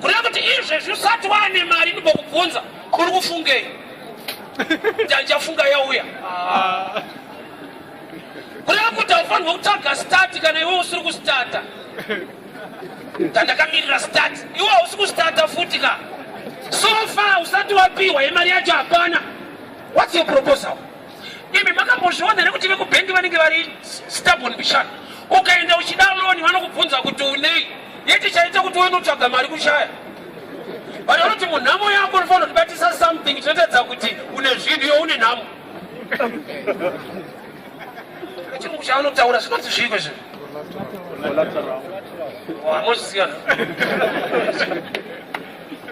kureva kuti izve zvisati wane mari ndibokubvunza uri kufungei ndichafunga yauya kureva kuti haufanirwa kutsvaga stati kana iwe usiri kustata tandakamirira stati iwe hausi kustata futi ka so far usati wapiwa yemari yacho hapana. What's your proposal? Imi makambozviona nekuti vekubhengi vanenge vari stubborn bishana. Ukaenda uchida loni vanokubvunza kuti unei yeti chaita kuti unotsvaga mari kushaya. Vanoti munhamo yako unofanira kubatisa something chinotaridza kuti une zvinhu iwe une nhamo. Chinhu chaanotaura zvinoti zviko izvi. Hamuzisiyana.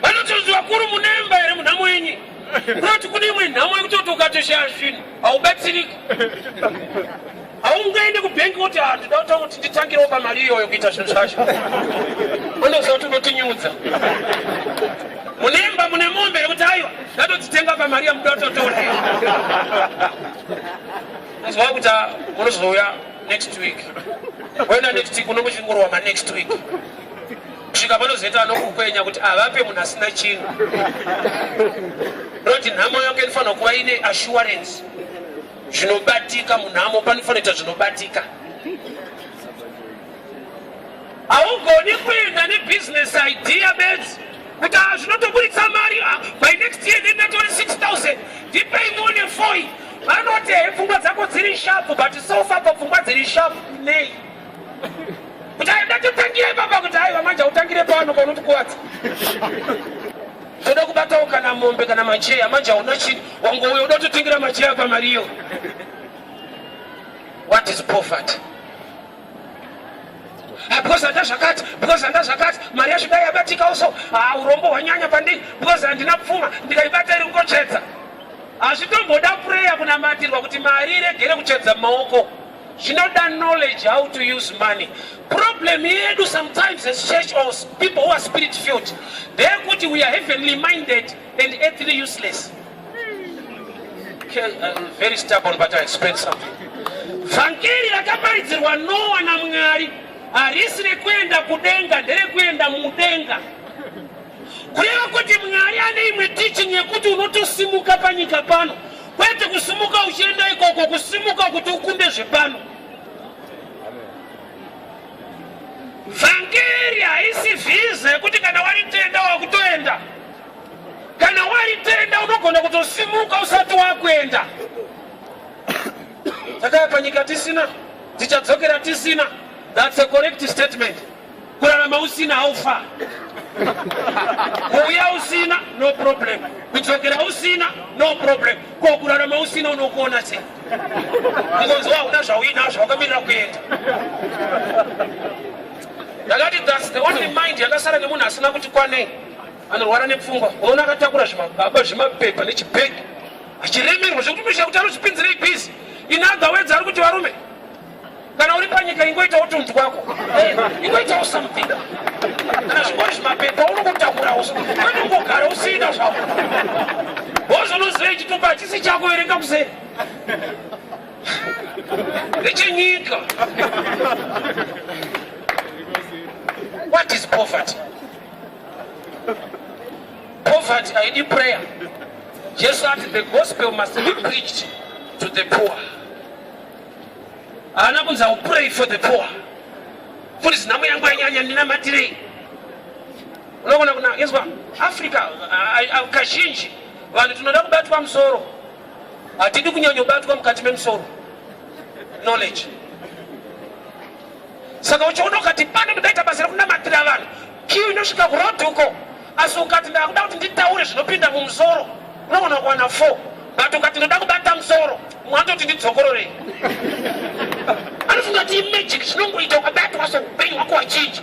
Vanoti vakuru munemba here munhamo yenyu. Kuroti kune imwe nhamo yekutoti ukatoshaya zvinhu haubatsiriki. Haungaende kubhengi kuti ndinoda kutaura kuti nditangirewo pamari iyoyo kuita zvinhu zvacho. Unoziva kuti unotinyudza. Munemba mune mombe yekuti aiwa ndatodzitenga pamari yamuda kutotora. Unoziva kuti unozouya next week. Waenda next week unomushingurwa next week. Kusvika panozoita anokukwenya kuti avape munhu asina chinhu. Roti nhamo yako inofanira kuva ine assurance. Zvinobatika munhamo panofanira kuita zvinobatika. Haugoni kuenda nebusiness idea beds kuti zvinotoburitsa mari by next year ndindatori 6,000 ndipei muone 4. Vanoti pfungwa dzako dziri sharp but so far papfungwa dziri sharp nei. Kuti ndatotangire baba kuti aiwa manje utangire pano panotikuwadza. Toda kubatawo kana mombe kana macheya manje hauna chinhu wangouya uda kutotengira macheya pamariyo. What is poverty? Because andazvakati mari yacho dai yabatika also urombo hwanyanya pandiri because handina pfuma ndikaibata iri kungotsvedza. Hazvitomboda prayer kunamatirwa kuti mari iregere kutsvedza mumaoko. Zvinoda knowledge how to use money. Problem yedu sometimes as church or people who are spirit filled, they're good, we are heavenly minded and earthly useless. Okay, I'm very stubborn but I explain something. Vhangeri rakaparidzirwa Noa naMwari harisiri kuenda kudenga nderekuenda mudenga. Kureva kuti Mwari ane imwe teaching yekuti unotosimuka panyika pano. Kwete kusimuka uchienda ikoko, kusimuka kuti ukunde zvepano. Vhangeri haisi vhiza yekuti kana waritenda wakutoenda. Kana waritenda unogona kutosimuka usati wakuenda. Takaya panyika tisina, tichadzokera tisina. That's a correct statement. Kurarama usina haufa. Kuuya usina, no problem. Kudzokera usina, no problem. Kurarama usina unokuona sei. Kungonzwa una zvauinazvo wakamirira kuenda. Ndakati that's the only mind yakasara nemunhu asina kuti kwanei. Anorwara nepfungwa. Unoona akatakura zvimagaba zvimapepa nechibhegi. Achiremerwa zvekuti unoshaya kuti anozvipinzirei bhizi. In other words ari kuti varume. Kana uri panyika ingoitawo tuntu kwako. Ingoitawo something. Kana zvingori zvimapepa unokutakura uso. Kwete ungogara usina zvako. Wozonoziva chitupa hachisi chako erenga kuseri. Ndechenyika. What is poverty? Poverty, I need prayer. Jesus said the gospel must be preached to the poor. Anakunza will pray for the poor. For this namu yangu anyanya nina matiri. Unaona kuna yeswa Africa kazhinji vanhu tunoda kubatwa msoro. Atidi kunyanya kubatwa mukati memsoro. Knowledge. Saka uchiona ukati pano ndaita basa rekunamatira vanhu. Kiyo inosvika kuroti uko. Asi ukati ndakuda kuti nditaure zvinopinda mumusoro. Unoona kuwana 4. But ukati ndoda kubata musoro. Mwatoti ndidzokororei. Anofunga kuti magic zvinongoita ukabatwa soupenyu hwako hwachinji.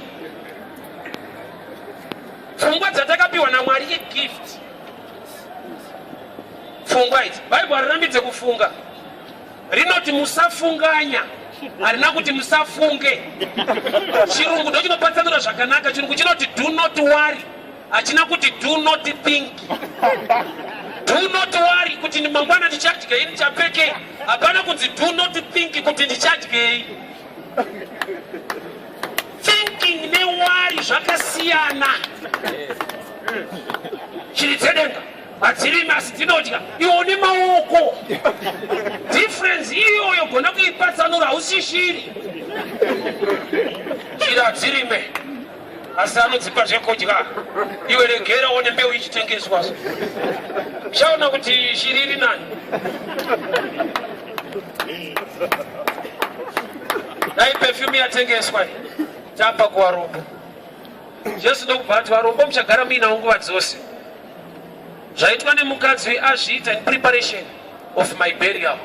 Pfungwa dzatakapiwa naMwari igift. Pfungwa idzi Bhaibheri harinambidze kufunga. Rinoti musafunganya. Harina kuti musafunge. Chirungu ndo chinopatsanura zvakanaka. Chirungu chinoti do not worry. Hachina kuti do not think. Do not worry kuti mangwana ndichadyei ndichapfekei. Hapana kunzi do not think kuti ndichadyei. Thinking newari zvakasiyana. Shiri dzedenga hadzirimi asi dzinodya iwo nemaoko. Difference iyoyo gona kuipatsanura hausi shiri. Shiri hadzirime asi anodzipa zvekudya. Iwe regera one mbeu ichitengeswa. Shaona kuti shiri iri nani. Dai perfume yatengeswa tapa kuvarombo. Jesu ndokubvati varombo muchagara muinawo nguva dzose. Zvaitwa nemukadzi weAzviita in preparation of my burial.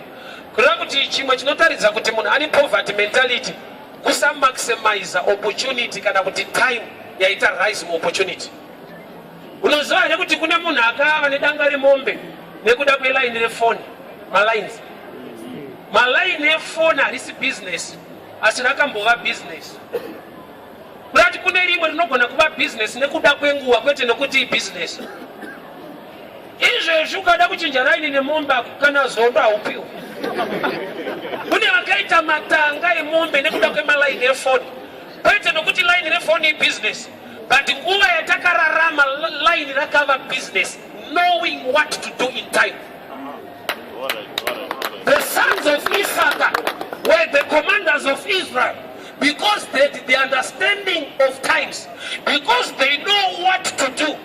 Kureva kuti chimwe chinotaridza kuti munhu ane poverty mentality kusamakisemiza opportunity kana kuti time yaita rise opportunity. Unoziva here kuti kune munhu akava nedanga remombe nekuda kwelaini refoni malaini efoni harisi business asi rakambova business. Kurati kune rimwe rinogona kuva business nekuda kwenguva kwete nekuti ibusiness. Izvezvi ukada kuchinja laini nemombe kana zondo haupiwa. Kune vakaita matanga emombe nekuda kwemalaini efoni kwete nokuti laini refoni ibusiness. But nguva yatakararama laini rakava business, knowing what to do in time. The sons of Issachar were the commanders of Israel because they had the understanding of times, because they know what to do.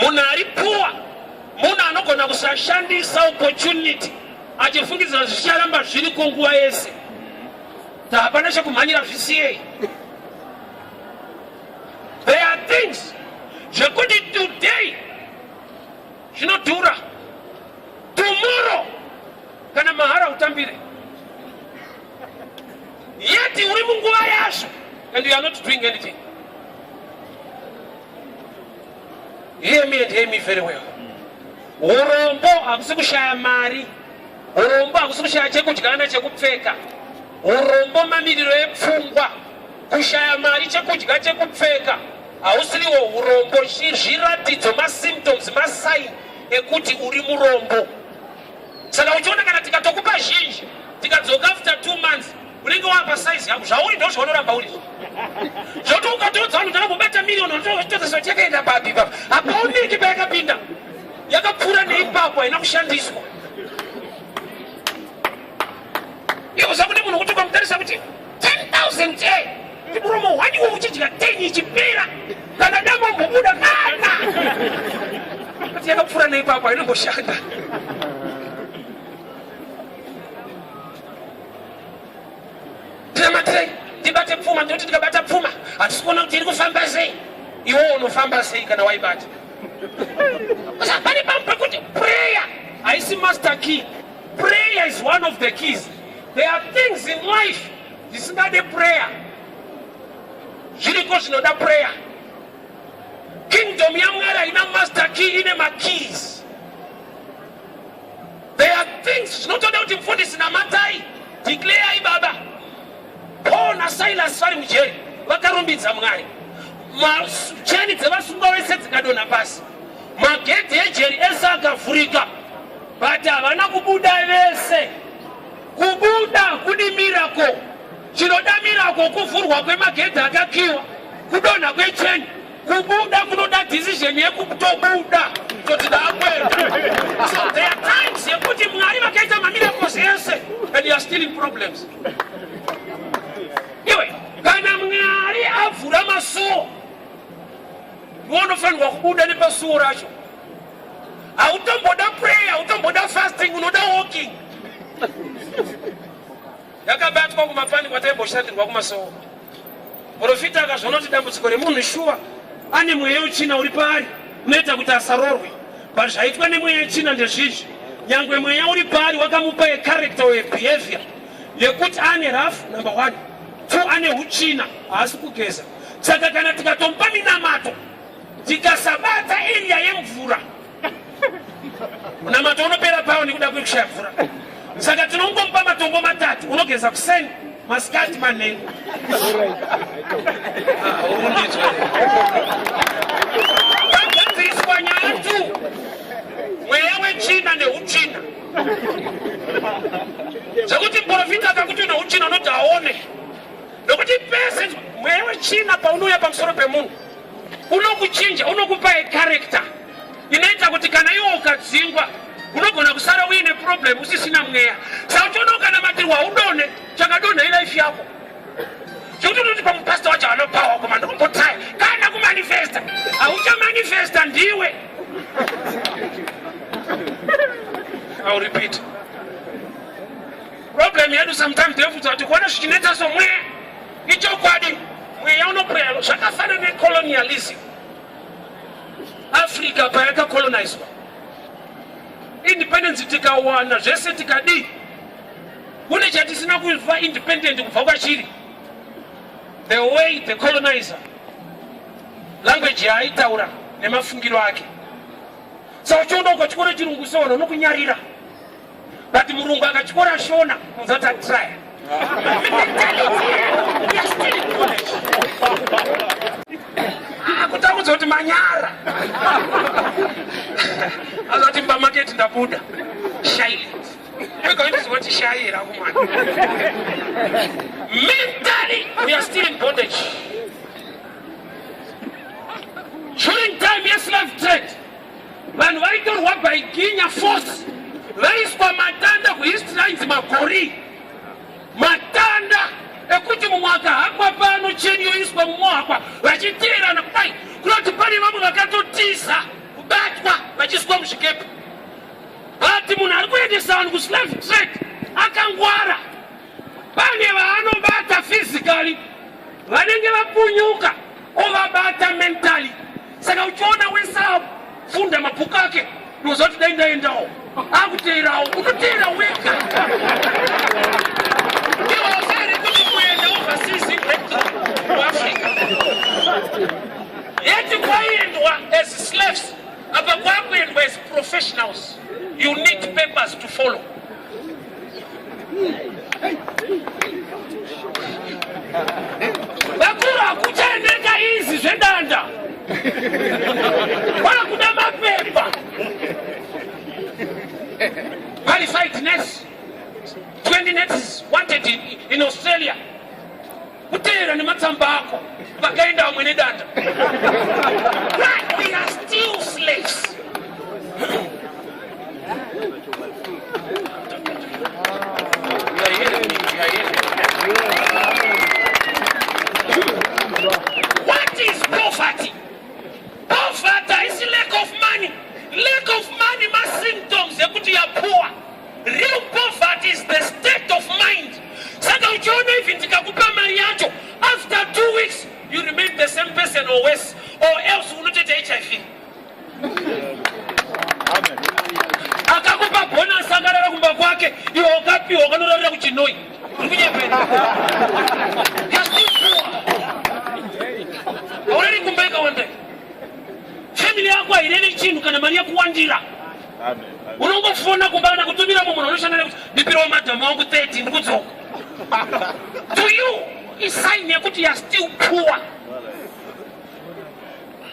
Munhu ari poor, munhu anogona kusashandisa opportunity achifungidzira zvicharamba zviri kunguva yese. Hapana chekumhanyira zvisiyei. There are things zvekuti today zvinodhura, tomorrow kana mahara utambire. Yet uri munguva yazvo and you are not doing anything. Hear me and hear me very well. Urombo hakusi kushaya mari. Urombo hakusi kushaya chekudya nechekupfeka. Urombo mamiriro epfungwa. Kushaya mari chekudya chekupfeka hausiriwo urombo. Zviratidzo masymptoms masign ekuti uri murombo. Saka uchiona kana tikatokupa zhinji tikadzoka after 2 months unenge wapa size yako zvauri ndo zvaunoramba uri. Zvoti ukatodza vanhu ndakambobata milioni unotozva chakaenda papi papa hapaoneki payakapinda yakapfuura neipapo haina kushandiswa. Iwo zakuti munhu kuti ukamutarisa kuti 10,000 muromo waniwo uchidya 10 ichipera kana dama mbobuda kana kuti yakapfuura neipapo haina kushanda. Tibate pfuma ndoti tikabata pfuma hatisi kuona kuti iri kufamba sei. Iwo unofamba sei kana waibata. Pane pamwe pekuti prayer haisi master key. Prayer is one of the keys. There are things in life zvisingade prayer. Zviriko zvinoda prayer. Kingdom yaMwari haina master key, ine makeys. There are things zvinotoda kuti mufundisi namatai declare ibaba. Paul na Silas vari mujeri vakarumbidza Mwari. Cheni dzevasungwa vese dzikadonha pasi. Magedhi ejeri ese akavhurika. But havana kubuda vese. Kubuda kudi miracle. Chinoda miracle kuvhurwa kwemagedhi akakiwa. Kudonha kwecheni. Kubuda kunoda decision yekutobuda. Totida akwenda. So there are times yekuti Mwari vakaita mamiracles ese and you are still in problems. Iwe, kana Mwari avhura masuo unofanirwa kubuda nepasuo racho. Hautomboda prayer, hautomboda fasting, unoda walking. Yakabatwa kumapani kwataimboshandirwa kumasoro. Profita akazvaona kuti dambudziko remunhu shuwa ane mweya wechina uri paari unoita kuti asarorwe. Pazvaitwa nemweya wechina ndezvizvi. Nyangwe mweya uri paari wakamupa character or behavior yekuti ane rough number 1. 2 ane huchina haasi kugeza. Saka kana tikatomupa minamato tikasabata area yemvura munamato unopera pawo nekuda kwekushaya mvura. Saka tinongomupa matombo 3 unogeza kuseni masikati manhengo. Vagadziriswa nyaya 2 mweya wechina nehuchina zvekuti muprofita akakuti une huchina unoti aone nokuti 20% mwewe china paunuya pamusoro pemunhu unokuchinja, unokupa character inoita kuti kana iwo ukadzingwa unogona kusara uine problem usisina mweya. Saka uchiona ukanamatirwa udone chakadonha ilife yako. Chikuti unoti pamupastor wacho anopawa koma ndikumbotaya kana kumanifesta auchamanifesta ndiwe. I'll repeat. Problem yedu sometimes ndefuta kuti kuona zvichinetsa somwe ichokwadi mweya unoprayalo zvakafana necolonialism. Africa payakacolonizwa independence tikawana zvese tikadi kune chatisina kuva independent kubva kwachiri. The way the colonizer language yaitaura nemafungiro ake. Saka uchiona ukachikora chirungu sona unokunyarira, but murungu akachikora shona unzata try. Kutambudza kuti manyara azati pamarket ndabuda silent. What shaira kumana. Mentally we are still in bondage. During time yes slave trade vanhu vaitorwa by Kenya force vaiswa matanda kueast lines makori matanda ekuti mumwe akahakwa pano cheni yoiswa mumwe akwa vachiteerana kudai kunoti pane vamwe vakatotiza kubatwa vachiswa muzvikepe. But munhu ari kuendesa vanhu kuslave trade akangwara. Pane vaanobata physically vanenge vapunyuka ovabata mentally. Saka uchiona wesa funda mabhuku ake ndozoti dai ndaendawo akuteerawo unoteera wega. Iwo asari kuti kuenda overseas kuAfrica yeti kwaendwa as slaves apa kwakuendwa as professionals. You need papers to follow. Vakuru hakuchaendeka izi zvedanda. Wana kuda mapepa. Qualified nurse. 20 nurses wanted in Australia. Kutera ni matsamba ako. Vakaenda wamwe nedanda. Right, we are still slaves. What is poverty? Poverty is lack of money. Lack of money are symptoms yekuti ya poor. Real poverty is the state of mind. Saka uchiona hivi ndikakupa mali yacho, after 2 weeks you remain the same person or worse, or else unotete HIV. Akakupa bonus agarara kumba kwake iwo okapi wakanorarira kuchinoi urikunyepeni aureri kumbaika wande family yako haireni chinhu kana mari yakuwandira. Unongofona kumbana kutumira munhu unoshandira kuti ndipirawo madhamu wangu 30 ndikudzoka. To you is sign yekuti you are still poor.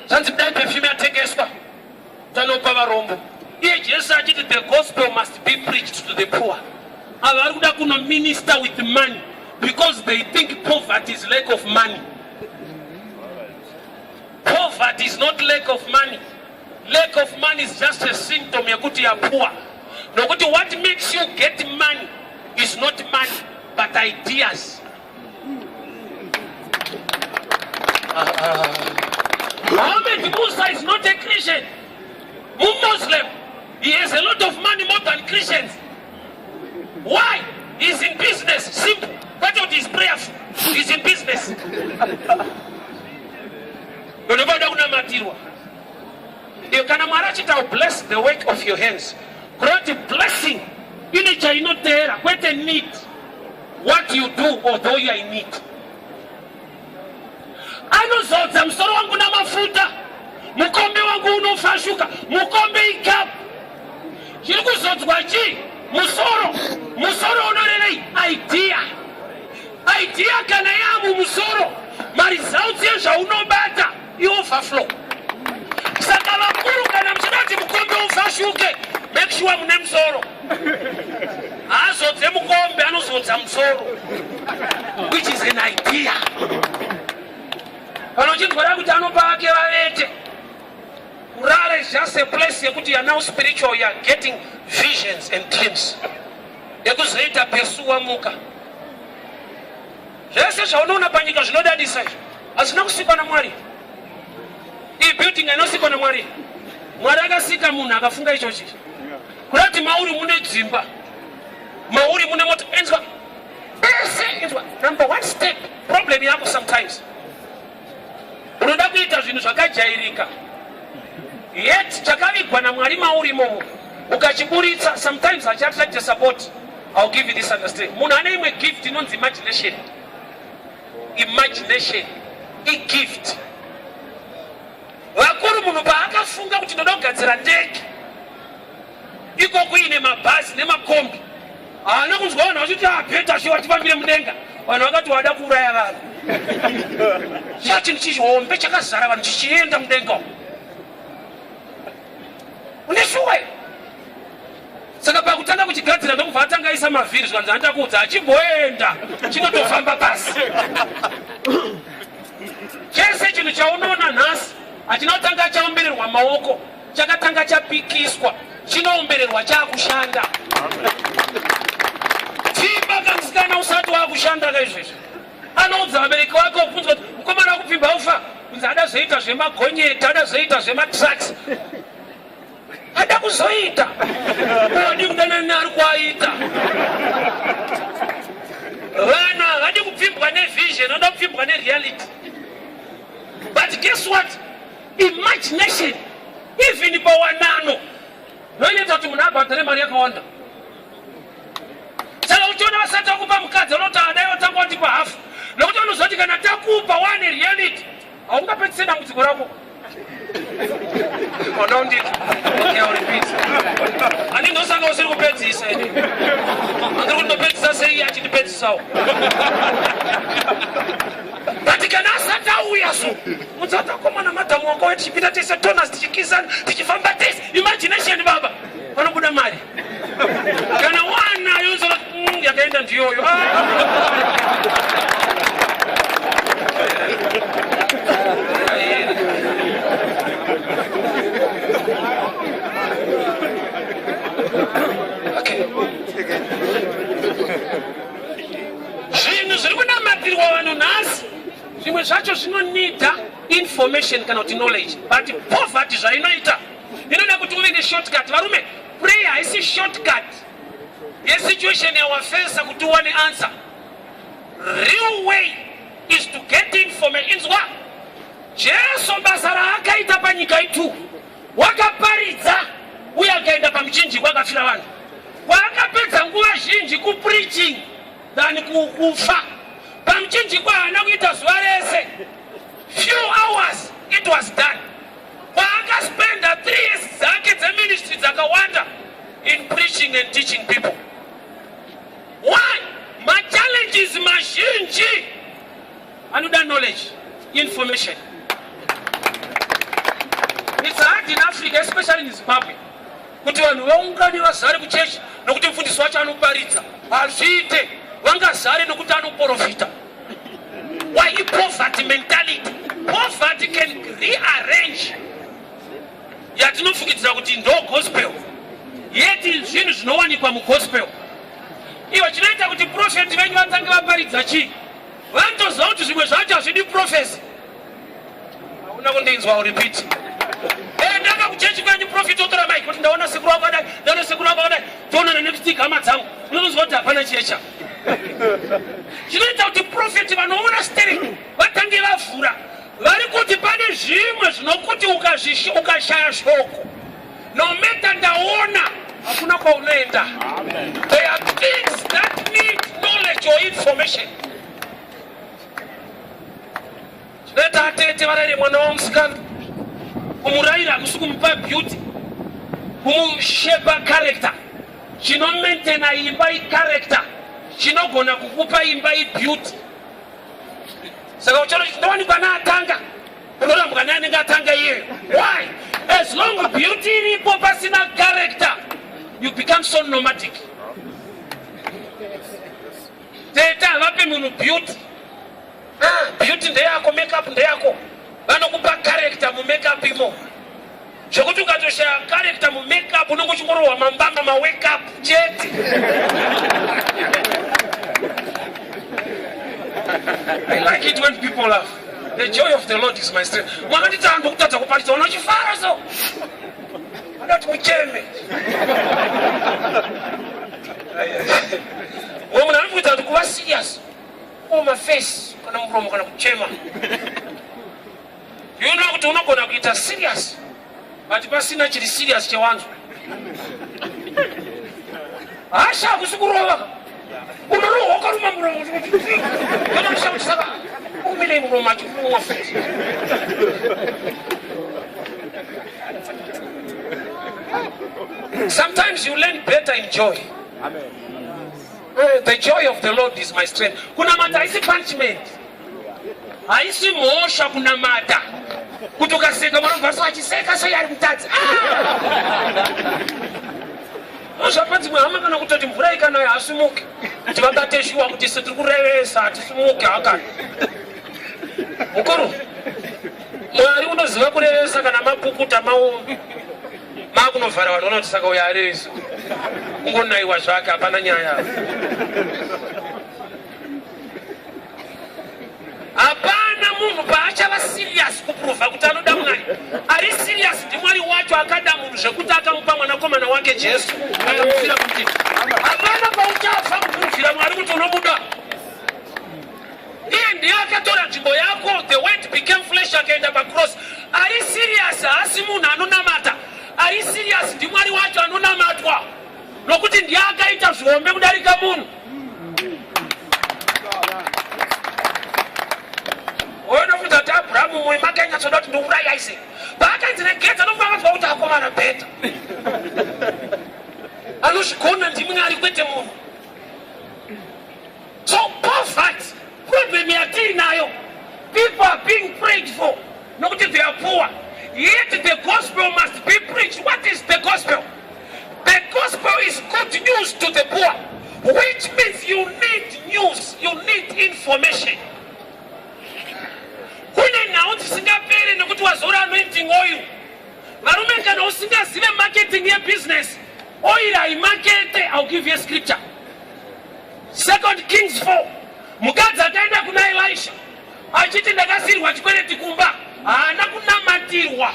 Zvanzi kudai perfume yatengeswa tanopa varombo. Iye Jesu achiti the gospel must be preached to the poor. Avari kuda kuno minister with money because they think poverty is lack of money. Poverty is not lack of money. Lack of money is just a symptom yekuti you are poor. Nokuti what makes you get money is not money but ideas. Muhammad Musa is not a Christian. Muslim. He has a lot of money more than Christians. Why? He's in business. Simple. That's what he's prayerful. He's in business. You can bless the work of your hands. Create a blessing. You need what you do, although you are in need. Anozodza musoro wangu na mafuta. Mukombe wangu unofashuka. Mukombe ikapu. Chiri kuzodzwa chi? Musoro unorerei idea. Idea kana yamu musoro. Maresults ezvaunobata iwo overflow. Saka vakuru kana muchidati mukombe ufashuke, make sure mune musoro azodze mukombe anozodza musoro, which is an idea. Vanochinzwara kuti anopa ake vavete. Kurara is just a place yekuti you are now spiritual, you are getting visions and dreams. Yekuzoita pesuwa muka. Zvese zvaunoona panyika zvinodadisa izvo hazvina kusikwa naMwari. Iyi building inosikwa naMwari. Mwari akasika munhu akafunga ichochi. Kurati mauri mune dzimba, mauri mune mota, enzwa pese, enzwa number one step. Problem yako sometimes unoda kuita zvinhu zvakajairika, yet chakavigwa naMwari mauri momo ukachiburitsa, sometimes hachiattract support. I'll give you this understanding. Munhu ane imwe gift inonzi imagination. Imagination gift. Vakuru munhu paakafunga kuti ndoda kugadzira ndege, iko kuine mabhazi nemakombi, haana kunzwa vanhu vachiti apeta shiwa tifambire mudenga. Vanhu vakati wada kuuraya vanhu. Chinhu chihombe chakazara vanhu chichienda mudenga. Une shuwa. Saka pakutanga kuchigadzira ndokubva atanga aisa mavhiri zvanzi andakuudza achimboenda chinotofamba pasi. Chese chinhu chaunoona nhasi hachinotanga chaombererwa maoko, chakatanga chapikiswa, chinoombererwa chaakushanda. Pfimba kamusikana usati waakushanda kaizvezvo. Anoudza vabereki wake obvunzwa kuti mukomana wakupfimba ufa, kunzi adazoita zvemagonyeti, adazoita zvematraks. Ada kuzoita. Wadi kudanana ari kuaita. Vana havadi kupfimbwa nevision, vanoda kupfimbwa nereality. But guess what? Imagination, even pawanano, noinoita kuti munhu abhadhare mari yakawanda. Saka uchiona vasati vakupa mukadzi unoti adai watanga watipa hafu, nokuti vanozoti kana takupa wane reality haungapedzise dambudziko rako. Ona unditi, okay, I'll repeat. Ani ndosanga usiri kupedzisa ini. Andiri kundopedzisa sei achitipedzisawo. But kana asati auya so, mudzati akomana madhamu wako wedu tichipinda tese toners tichikisana tichifamba tese. Imagination baba, panobuda mari. Kana wana yozora yakaenda ndiyoyo. Zvinhu zviri kunamatirwa vanhu nhasi, zvimwe zvacho zvinonida information kana kuti knowledge, but poverty zvainoita inoda kuti uve neshortcut. Varume, prayer haisi shortcut yesituation yawafesa kuti uwane answer. Real way is to get information. Inzwa Jesu basa raakaita panyika itu, wakaparidza uye akaenda pamuchinji kwakafira vanhu. Wakapedza nguva zhinji kupreaching than kufa. Pamuchinji kwaana kuita zuva rese, few hours it was done. Wakaspenda 3 years dzake dzeministry dzakawanda in preaching and teaching people. Why? Machallenges mazhinji anoda knowledge, information. It's hard in Africa, especially in Zimbabwe, kuti vanhu vaungane vazare kuchechi nokuti mufundisi wacho anoparidza. Hazviite, vangazare nokuti anoprofita. Why? Poverty mentality. Poverty can rearrange yatinofukidzira kuti ndo gospel, yeti zvinhu zvinowanikwa mugospel. Iwo chinoita kuti profeti venyu vatange vaparidza chii, vanotoziva kuti zvimwe zvacho hazvidi profesi. Hauna kundinzwa, repeat. Ndanga kuchechi kwenyu profeti otora mic kuti ndaona sekuru wako kudai, ndaona sekuru wako kudai, toonana nekustika hama dzangu, unozwa kuti hapana checha. Chinoita kuti profeti vanoona stereo vatange vavhura, vari kuti pane zvimwe zvinokuti ukashaya shoko, no matter ndaona hakuna kwaunoenda. There are things that need knowledge or information. Chinoita atete varere mwana wamusikana, kumurayira hakusi kumupa beauty, kumushepa character. Chino maintain imba character, chinogona kukupa imba beauty. Saka uchoro chinowanikwa naatanga, unorambwa naye anenge atanga iyeyo. Why? As long as beauty iripo pasina character, you become so nomadic. Teta vape munhu beauty. Beauty ndeyako, makeup ndeyako. Vanokupa character mu makeup imo. Zvokuti ukatoshaya character mu makeup unongochingorowa mambamba ma wake up chete. I like it when people laugh. The joy of the Lord is my strength. Mwakandita andu kutata kupalisa unochifara so. Andati mucheme. Wamuna anfuita kuwa serious. Oh my face kana muromo kana kuchema. You know kuti unogona kuita serious. But pasina chiri serious chewanzo. Asha kusukurova. Unoroho karuma muromo. Kana mshamusaka. Umile muromo achukuwa face. Sometimes you learn better in joy. Amen. The joy of the Lord is my strength. Kuna mata haisi punishment. Haisi moosha kuna mata. Kutoka seka mwana mvaso hachiseka so yari mtati. Moosha panti mwama kana kutati mfuraika na ya asumuke. Tibagate shuwa kutisi tukurewesa atisumuke haka. Mukuru. Mwari unoziva kurewesa kana mapukuta maumbi. Makunovhara vanhu vanotisaka uyo areso. Ungonaiwa zvake hapana nyaya. Hapana munhu paachava serious kuprova kuti anoda Mwari. Ari serious ndiMwari wacho akada munhu zvekuti akamupa mwanakomana wake Jesu akamufira kumutini. Hapana pauchafa kuprovira Mwari kuti unomuda. Iye ndiye akatora nzvimbo yako, the word became flesh akaenda pacross. Ari serious haasi munhu anonamata. Ari serious ndiMwari wacho anonamatwa. Nokuti ndiye akaita zvombe kudarika munhu. Unofunza kuti Abrahamu mwoyo make anyatsoda kuti ndouraya Isaac. Paakanzi regedza ndofanira kuti akomana bheta. Anozvigona ndiMwari kwete munhu. So poverty, problem yatinayo. People are being prayed for. Nokuti they are poor. Yet the gospel must be preached. What is the gospel? The gospel is good news to the poor, which means you need news, you need information. Kune nawo tisingapere nekuti wazora anointing oil. Varume kana usingazive marketing ye business. Oil haimakete. I'll give you a scripture. 2 Kings 4. Mukadzi akaenda kuna Elisha. Achiti ndakasirwa chikwereti kumba. Haana kunamatirwa.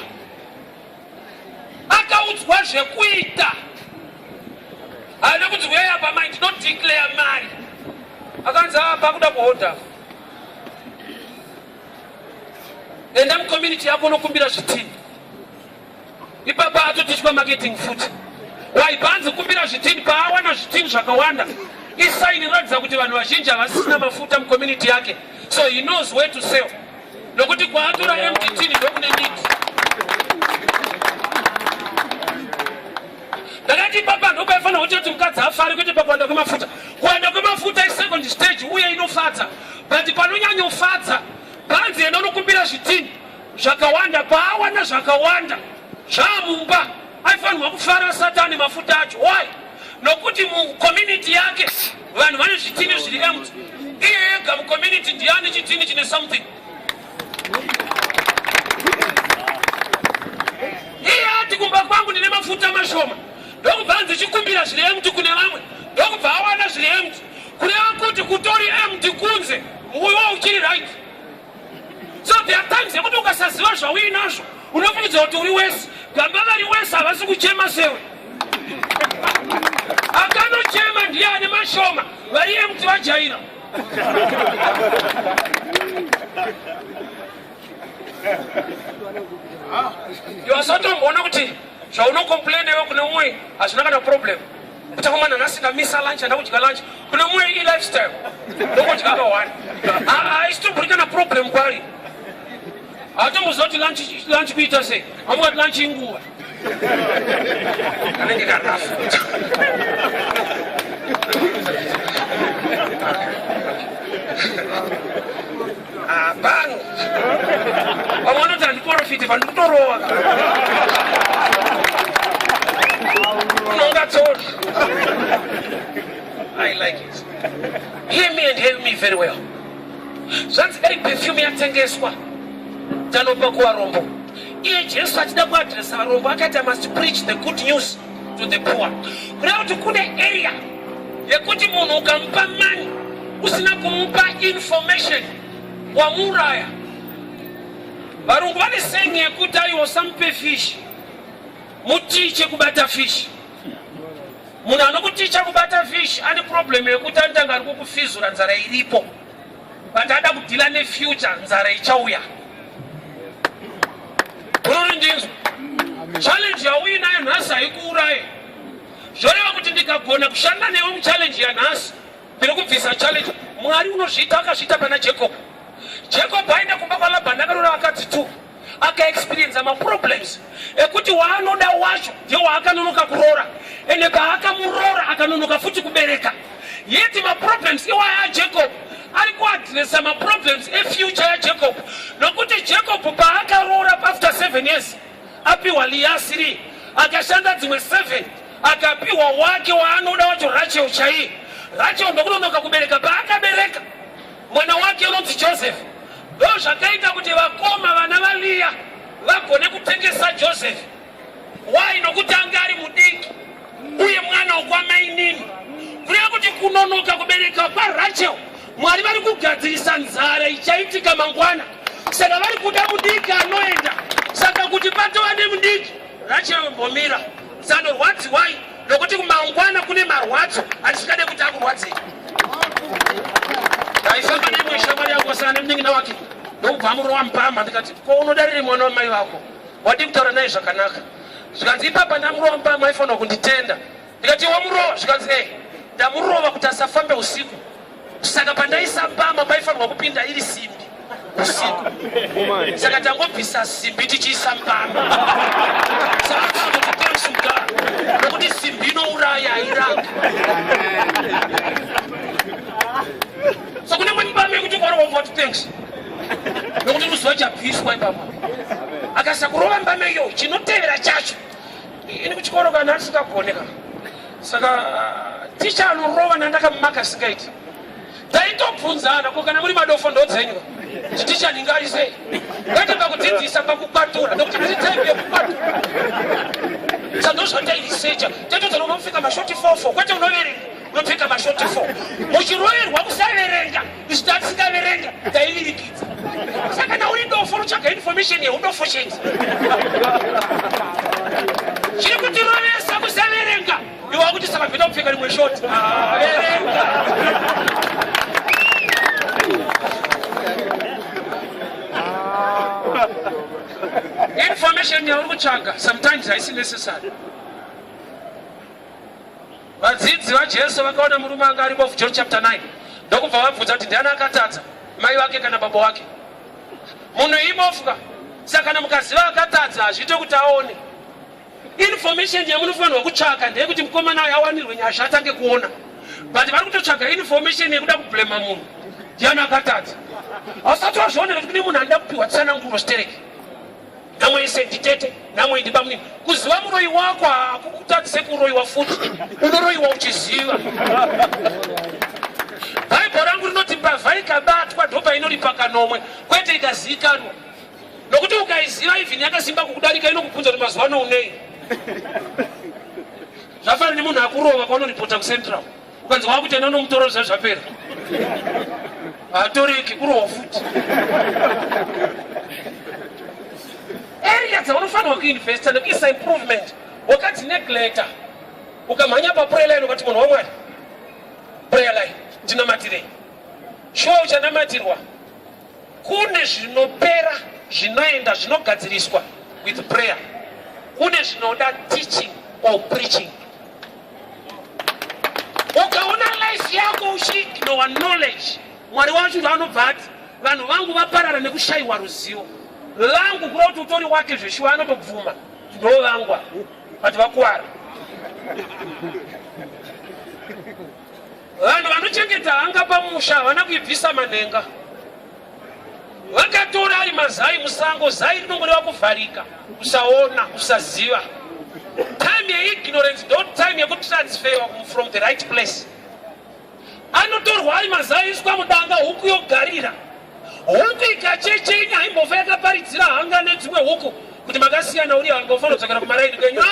Akaudzwa zvekuita. Haana kuti weya pamind, don't declare mari. Akanzi apa kuda kuhodha. Enda mucommunity yako unokumbira zvitini. Ipapa atotishwa marketing futi. Waibanzi kumbira zvitini paawana zvitini zvakawanda. Isaini inoratidza kuti vanhu vazhinji havasina mafuta mucommunity yake. So he knows where to sell. Nokuti kwaatora emtitini ndokune need. Ndakati papa ndokaifana kuti mukadzi afare kuti papa enda kwemafuta. Kuenda kwemafuta second stage uye inofadza. But panonyanya ufadza banzi enda unokumbira zvitini zvakawanda paawana zvakawanda. Zvamumba aifanirwa kufara Satani mafuta acho. Why? Nokuti mucommunity yake vanhu vane zvitini zviri empty. Iye ega mucommunity ndiani chitini chine something. Iye ati kumba kwangu ndine mafuta mashoma. Ndokubva ndichikumbira zviri empty kune vamwe. Ndokubva awana zviri empty. Kureva kuti kutori empty kunze uyo uchiri right. So there are times yekuti ukasaziva zvauinazvo unofungidzira kuti uri wese. Gamba vari wese havasi kuchema sewe. Akanochema ndiye ane mashoma vari empty vajaira. Iwasatomboona kuti zvaunokomplain iwe kune mumwe hazvina kana problem. Kuti kumana nasika misa lunch anda kudya lunch kune mumwe i-lifestyle ndokudya kawani. Haisitombori kana problem kwari. Hatomboziva kuti lunch kuita sei. Hamukati lunch inguva. Kanenge karafu. Bang! I want to tell you, profit if I'm not I like it. Hear me and hear me very well. Zvanzi dai perfume yatengeswa tanopa kuvarombo. Iye Jesu achida kuadresa varombo akati I must preach the good news to the poor. Kureva kuti kune area yekuti munhu ukamupa mani usina kumupa information wamuraya. Varungu vane saying yekuti aiwo samupe fish mutiche kubata fish. Munhu anokuticha kubata fish ane problem yekuti anotanga ari kukufizura nzara iripo. But ada kudila nefuture nzara ichauya. Challenge yauyi nayo nhasi haikuuraye. Zvoreva kuti ndikagona kushanda newe muchallenge yanhasi ndiri kubvisa challenge. Mwari unozviita akazviita pana Jacob. Jacob aenda kumba kwaLabhani akarora akadzi tu akaexperience maproblems ekuti waanoda wacho ndiye waakanonoka kuroora ende paakamuroora akanonoka futi kubereka. Yeti maproblems iwaya Jacob ari kuadresa maproblems efuture yaJacob nokuti Jacob paakaroora after 7 years apiwa Liasiri akashanda dzimwe 7 akapiwa wake waanoda wacho Rachel chai. Rachel ndokunonoka kubereka paakabereka mwana wake unonzi Joseph. Ndo zvakaita kuti vakoma vana vaLeya vagone kutengesa Joseph. Why? Nokuti anga ari mudiki uye mwana wokwamainini. Kureva kuti kunonoka kubereka kwaRachel Mwari vari kugadzirisa nzara ichaitika mangwana. Saka vari kuda mudiki anoenda. Saka kuti patova nemudiki Rachel mbomira sanorwadziwai nokuti kumangwana kune marwadzo atisingade kuti akurwadzei. Ndaifamba nemwe shamwari yangu wasana nemuning'ina wake ndokubva murowa mupamba ndikati ko unodarire mwana wamai vako wadi kutaura naye zvakanaka. Zvikanzi ipapa ndamurowa mupamba aifanira kunditenda. Ndikati wamurowa? Zvikanzi ndamurova kuti asafambe usiku. Saka pandaisa mbama paifanirwa kupinda iri simbi usiku. Saka tangobvisa simbi tichiisa mbama. Saka tinotesuka nokuti simbi inouraya airanga. So kune mwe mbama yekuti kwarowa what thanks. Nokuti ruziva chabviswa ipapa. Akasakurova mbama iyo chinotevera chacho ini kuchikoro kana asingagoneka. Saka ticha anorova nandakamumaka singaiti. Taitobvunzana ko kana muri madofo ndodzenyu chiticha ningari sei ngatanga kudzidzisa pakukwatura nokuti nditaipi yekukwatura sandozvataiisecha taitodzana unofika mashoti 4 kwete unoverenga unopfeka mashoti 4 muchiroverwa kusaverenga zvitatsingaverenga taivirikidza. Saka nauri dofo rutsvaga information yeudofo chenzi chiri kutirovesa kusaverenga iwa kuti saka bvita kupfeka rimwe shoti verenga. Information yauri kutsvaga sometimes haisi necessary. Vadzidzi vaJesu vakaona murume anga aripo John chapter 9 ndokubva vabvunza kuti ndiani akatadza mai vake kana baba wake. Munhu imofuka. Saka kana mukaziva akatadza hazviite kuti aone. Information yamunofanirwa kutsvaga ndeyekuti mukomana uyu awanirwe nyasha atange kuona. But vari kutotsvaga information yekuda kublema munhu ndiani akatadza. Hausati wazvionera kuti kune munhu anoda kupiwa tsananguro stereki. Namwe senditete, namwe ndibamuni. Kuziva muroyi wako hakukutadzise kuroyiwa futi. Unoroyiwa uchiziva. Bhaibheri rangu rinoti mbavha ikabatwa dhopa inoripa kanomwe kwete ikazivikanwa. Nokuti ukaiziva even yakasimba kukudarika inokubvunza kuti mazuva ano unei. Zvafanana nemunhu akurova kwanoripota kuCentral. Ukanzi wakutenda nomutorozva zvapera. Hatoreki kurova futi. Area dzaunofanirwa kuinvesta nekuisa improvement wakati neglecta ukamhanya paprayer line ukati munhu wamwari prayer line ndinamatirei shuwa uchanamatirwa. Kune zvinopera zvinoenda zvinogadziriswa with prayer. Kune zvinoda teaching or preaching. Ukaona life yako uchiignore knowledge mwari wacho vanobva ati vanhu vangu vaparara nekushayiwa ruzivo. Langu kura kuti utori wake zveshuwa anotobvuma ndovangwa vati vakuwara. Vanhu vanochengeta hanga pamusha havana kuibvisa manhenga. Vakatora ari mazai musango, zai rinongoreva kuvharika, kusaona, kusaziva. Time time yeignorance ndo time yekutransfer from the right place. Anotorwa ari mazaiswa mudanga huku yogarira. Huku ikachechenya haimbova yakaparidzira hanga nedzimwe huku kuti makasiyana uri angofana kudzokera kumaraini kwenyu.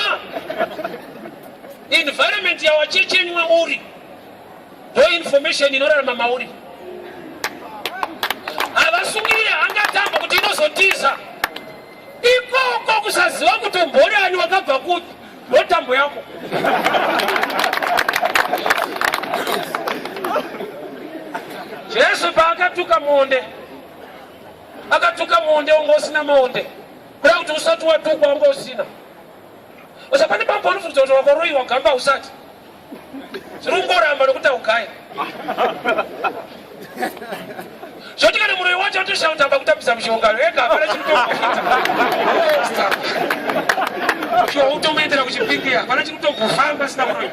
Environment yawachechenywa uri ndo information inorarama mauri. Havasungire hangatamba kuti inozotiza ikoko kusaziva kuti mborani wakabva kuti ndotambo yako. Jesu paakatuka monde wanga usina maonde kuda kuti usati watukwa wanga usina. Usapane pambonifudza kuti wakoroiwa gamba usati zirungoramba nokuti augaya. Zvoti kana muroi wacho atoshaunda amba kutambisa mushongano ega hapana chikutokuita shuwa utomaendera kuchipingira hapana chikutobhufamba sina muroi.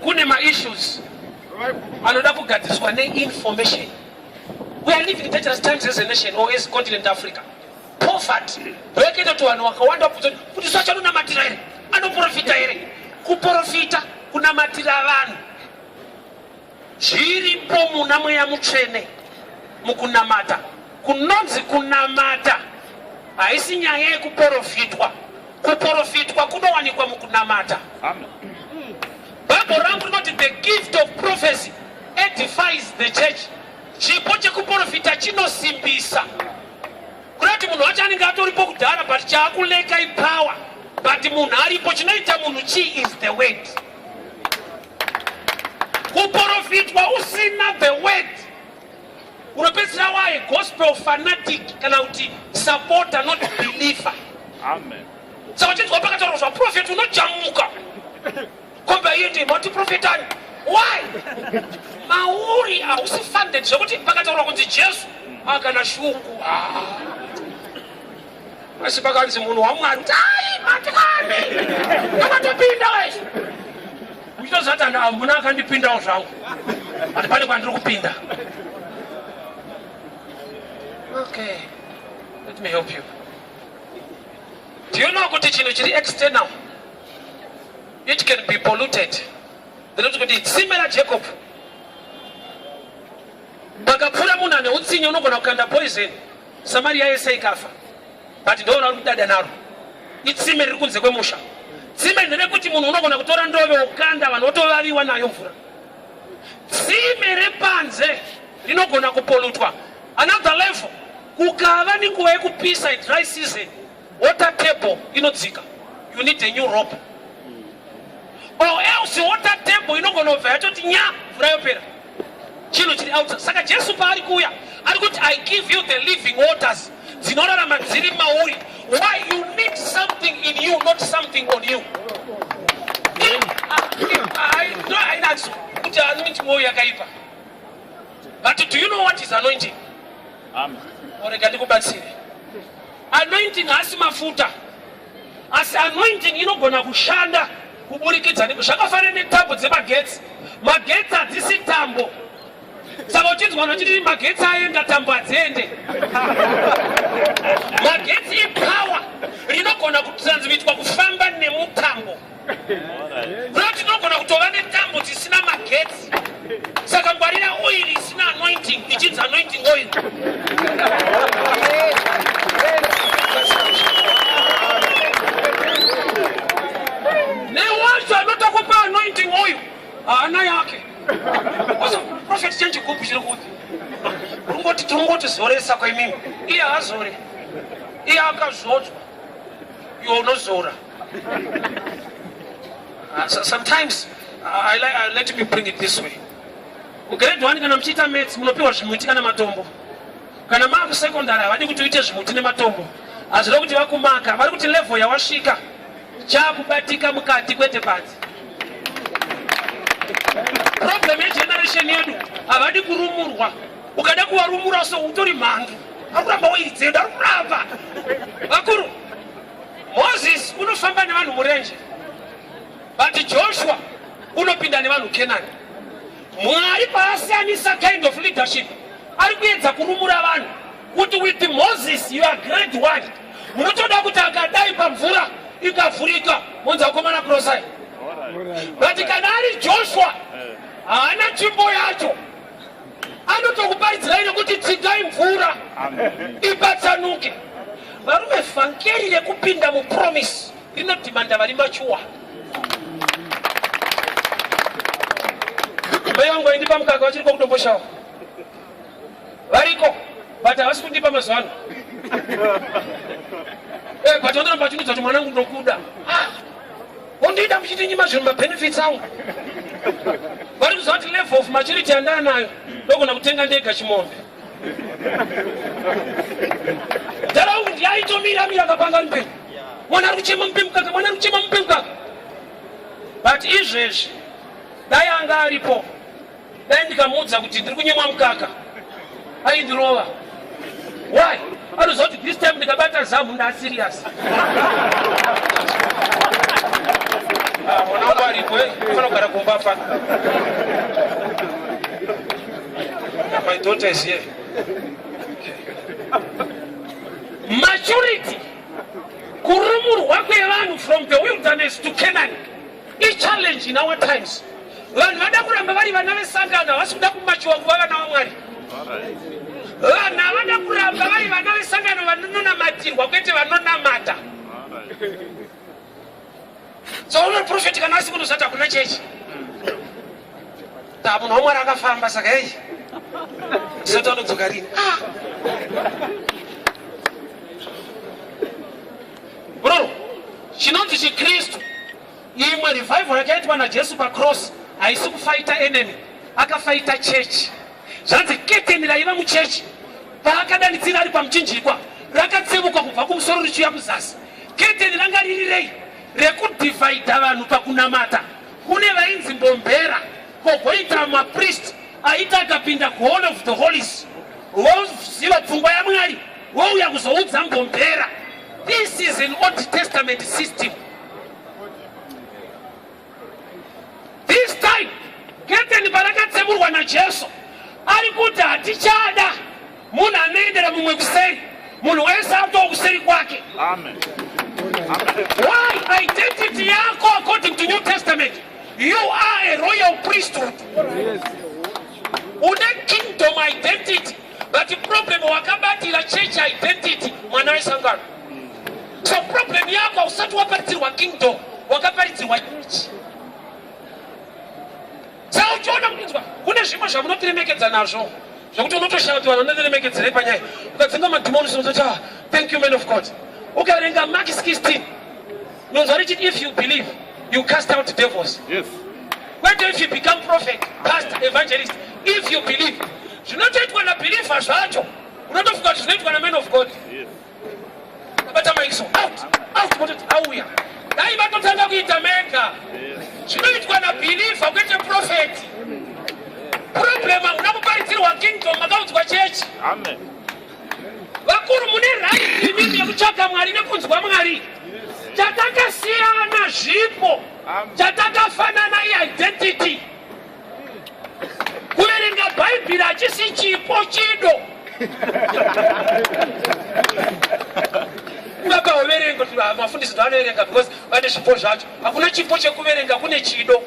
Kune maissues anoda kugadziswa neinformation. We are living in dangerous times as a nation or as continent Africa. Poverty ndoyakaita kuti vanhu vakawanda kuti sacho anonamatira here anoprofita here. Kuprofita kunamatira vanhu zviripo muna mweya mutsvene mukunamata. Kunonzi kunamata haisi nyaya yekuprofitwa. Kuprofitwa kunowanikwa mukunamata. Bible rangu rinoti the gift of prophecy edifies the church. Chipo chekuprofita chinosimbisa. Kurati munhu wacho anenge atoripo kudhara but chaakuleka ipower. But munhu aripo chinoita munhu chi is the word. Kuprofitwa usina the word unopedzera waye gospel fanatic kana kuti supporter not believer. Amen. Saka chinzwa pakataurwa zva prophet unojamuka. Komba yende mati prophetani. Why? Mauri hausi funded zvekuti pakataurwa kunzi Jesu akana shungu. Asi pakanzi munhu waMwari kuti ai matikani akatopinda wese. Uchitozati hamuna akandipindawo zvangu. Ati pane kwandiri kupinda. Okay, let me help you. Do you know kuti chinhu chiri external it can be polluted? Ndinoti kuti tsime raJacob pakapfura munhu ane utsinye unogona kukanda poison Samaria yese ikafa. But ndoona uri kudada naro itsime riri kunze kwemusha. Tsime nderekuti munhu unogona kutora ndove ukanda vanhu votovaviwa nayo mvura. Tsime repanze rinogona kupolutwa. Another level kukava nenguva yekupisa dry season water table inodzika. You need a new rope. Or else water table inogona kubva yatoti nya mvura yopera. Chinhu chiri out. Saka Jesu paari kuuya ari kuti I give you the living waters dzinorarama dziri mauri. Why? You need something in you, not something on you. I know kuti anointing mwoyo yakaipa. But do you know what is anointing? Amen. Orega ndikubatsire. Anointing hasi mafuta. Asi anointing inogona kushanda kuburikidza zvakafanana netambo dzemagetsi. Magetsi hadzisi tambo. Saka uchinzwa nochiti magetsi aenda tambo hadziende. Magetsi ipower rinogona kutransmitwa kufamba nemutambo. Kuti tinogona kutova netambo dzisina magetsi. Saka ngwarira oil isina anointing ichinzi anointing oil. Newacho anotokupa anointing oil haana yake. Prophet change kupi zviri kuti tirongotizoresa kwaimimi. Iye haazore. Iye akazodzwa. Iwe unozora. Sometimes let me bring it this way. Grade 1 kana mchiita maths munopiwa zvimuti kana matombo. Kana maku secondary havadi kuti uite zvimuti nematombo. Hazvida kuti vakumaka, vari kuti level yawasvika chakubatika mukati kwete panze. Problem yegeneration yedu havadi kurumurwa. Ukada kuvarumura so utori mhandu. Akuramba wairidzenda arikuramba. Vakuru Moses unofamba nevanhu murenje. But Joshua unopinda nevanhu Kenani. Mwari paasiyanisa kind of leadership ari kuedza kurumura vanhu kuti with Moses you are great one. Munotoda kuti akadai pamvura ikavhurika monza komana kurosai. But kana ari Joshua haana tsvimbo yacho. Anotokuparidzirai nekuti tsigai mvura ipatsanuke. Varume vhangeri rekupinda mupromise rinodhimanda vari machuwa. Mai vangu vaindipa mukaka vachiri kutomboshawa variko but havasi kundipa mazuva ano. But vanoramba vachindudza kuti mwanangu ndokuda undiita muchiti nyima zvinhu mabenefits angu. Vari kuziva kuti level of maturity andava nayo ndogona kutenga ndega chimombe. Ndaraungu ndiaitomira akapanga mupeni. Mwana ari kuchema mupe mukaka, mwana ari kuchema mupe mukaka. But izvezvi dai anga aripo, dai ndikamuudza kuti ndiri kunyemwa mukaka aindirova. Why? Anoziva kuti this time ndikabata zamu ndaserious. Mwana wangu aripo, ufana kugara kumba fana. My daughter is here. Maturity, kurumurwa kwevanhu from the wilderness to Canaan, is challenge in our times. Vanhu vada kuramba vari vana vesangano, havasi kuda kumachiwa kuva vana vaMwari. Vanhu havada kuramba vari vana vesangano vanonamatirwa kwete vanonamata. So uno profeti kana asi kunozati hakuna chechi. Munhu waMwari akafamba saka hei. Sota unodzoka rini? Bro, chinonzi chiKristu imwe revival yakaitwa naJesu pacross haisi kufaita enemy, akafaita chechi. Zvanzi keteni raiva muchechi paakadanidzira ari pamuchinjikwa rakatsemuka kubva kumusoro richiuya kuzasi. Keteni ranga riri rei? Rekudivhaidha vanhu pakunamata. Kune vainzi mbombera kogoita mapriest aita akapinda kuhall of the holies voziva pfungwa yaMwari vouya kuzoudza mbombera. This is an Old Testament system. This time, keteni parakatsemurwa naJesu ari kuti hatichada munhu anoendera mumwe kuseri, munhu wese atoo kuseri kwake. Amen. Why? Identity yako according to New Testament, you are a royal priesthood. Une kingdom identity, but the problem wakabatira church identity mwana wesangano. So problem yako usati waparidzirwa kingdom, wakaparidzirwa church. Saka uchiona kunzwa kune zvimwe zvamunotiremekedza nazvo zvokuti unotoshaya kuti vanhu vanotiremekedzerei panyaya. Ukadzinga madhimoni unozoti thank you man of God. Ukaverenga Mark 16 unonzwa richiti if you believe you cast out devils. Yes. Wait if you become prophet, pastor, evangelist, if you believe. Zvinotoitwa nabeliever zvacho unotofunga kuti zvinoitwa naman of God. Yes. Abata maiso out mototi auya dai vatotanga kuita mega. Zvinoitwa nabeliever kwete prophet. Problem hauna kuparidzirwa kingdom, makaudzwa chechi. Amen. Vakuru mune right imimi yekutsvaga Mwari nekunzwa Mwari. Chatakasiyana zvipo, chatakafanana identity. Kuverenga Bhaibheri hachisi chipo chido. Baba waverenga kuti mafundisi vanoverenga because vane zvipo zvacho. Hakuna chipo chekuverenga, kune chido.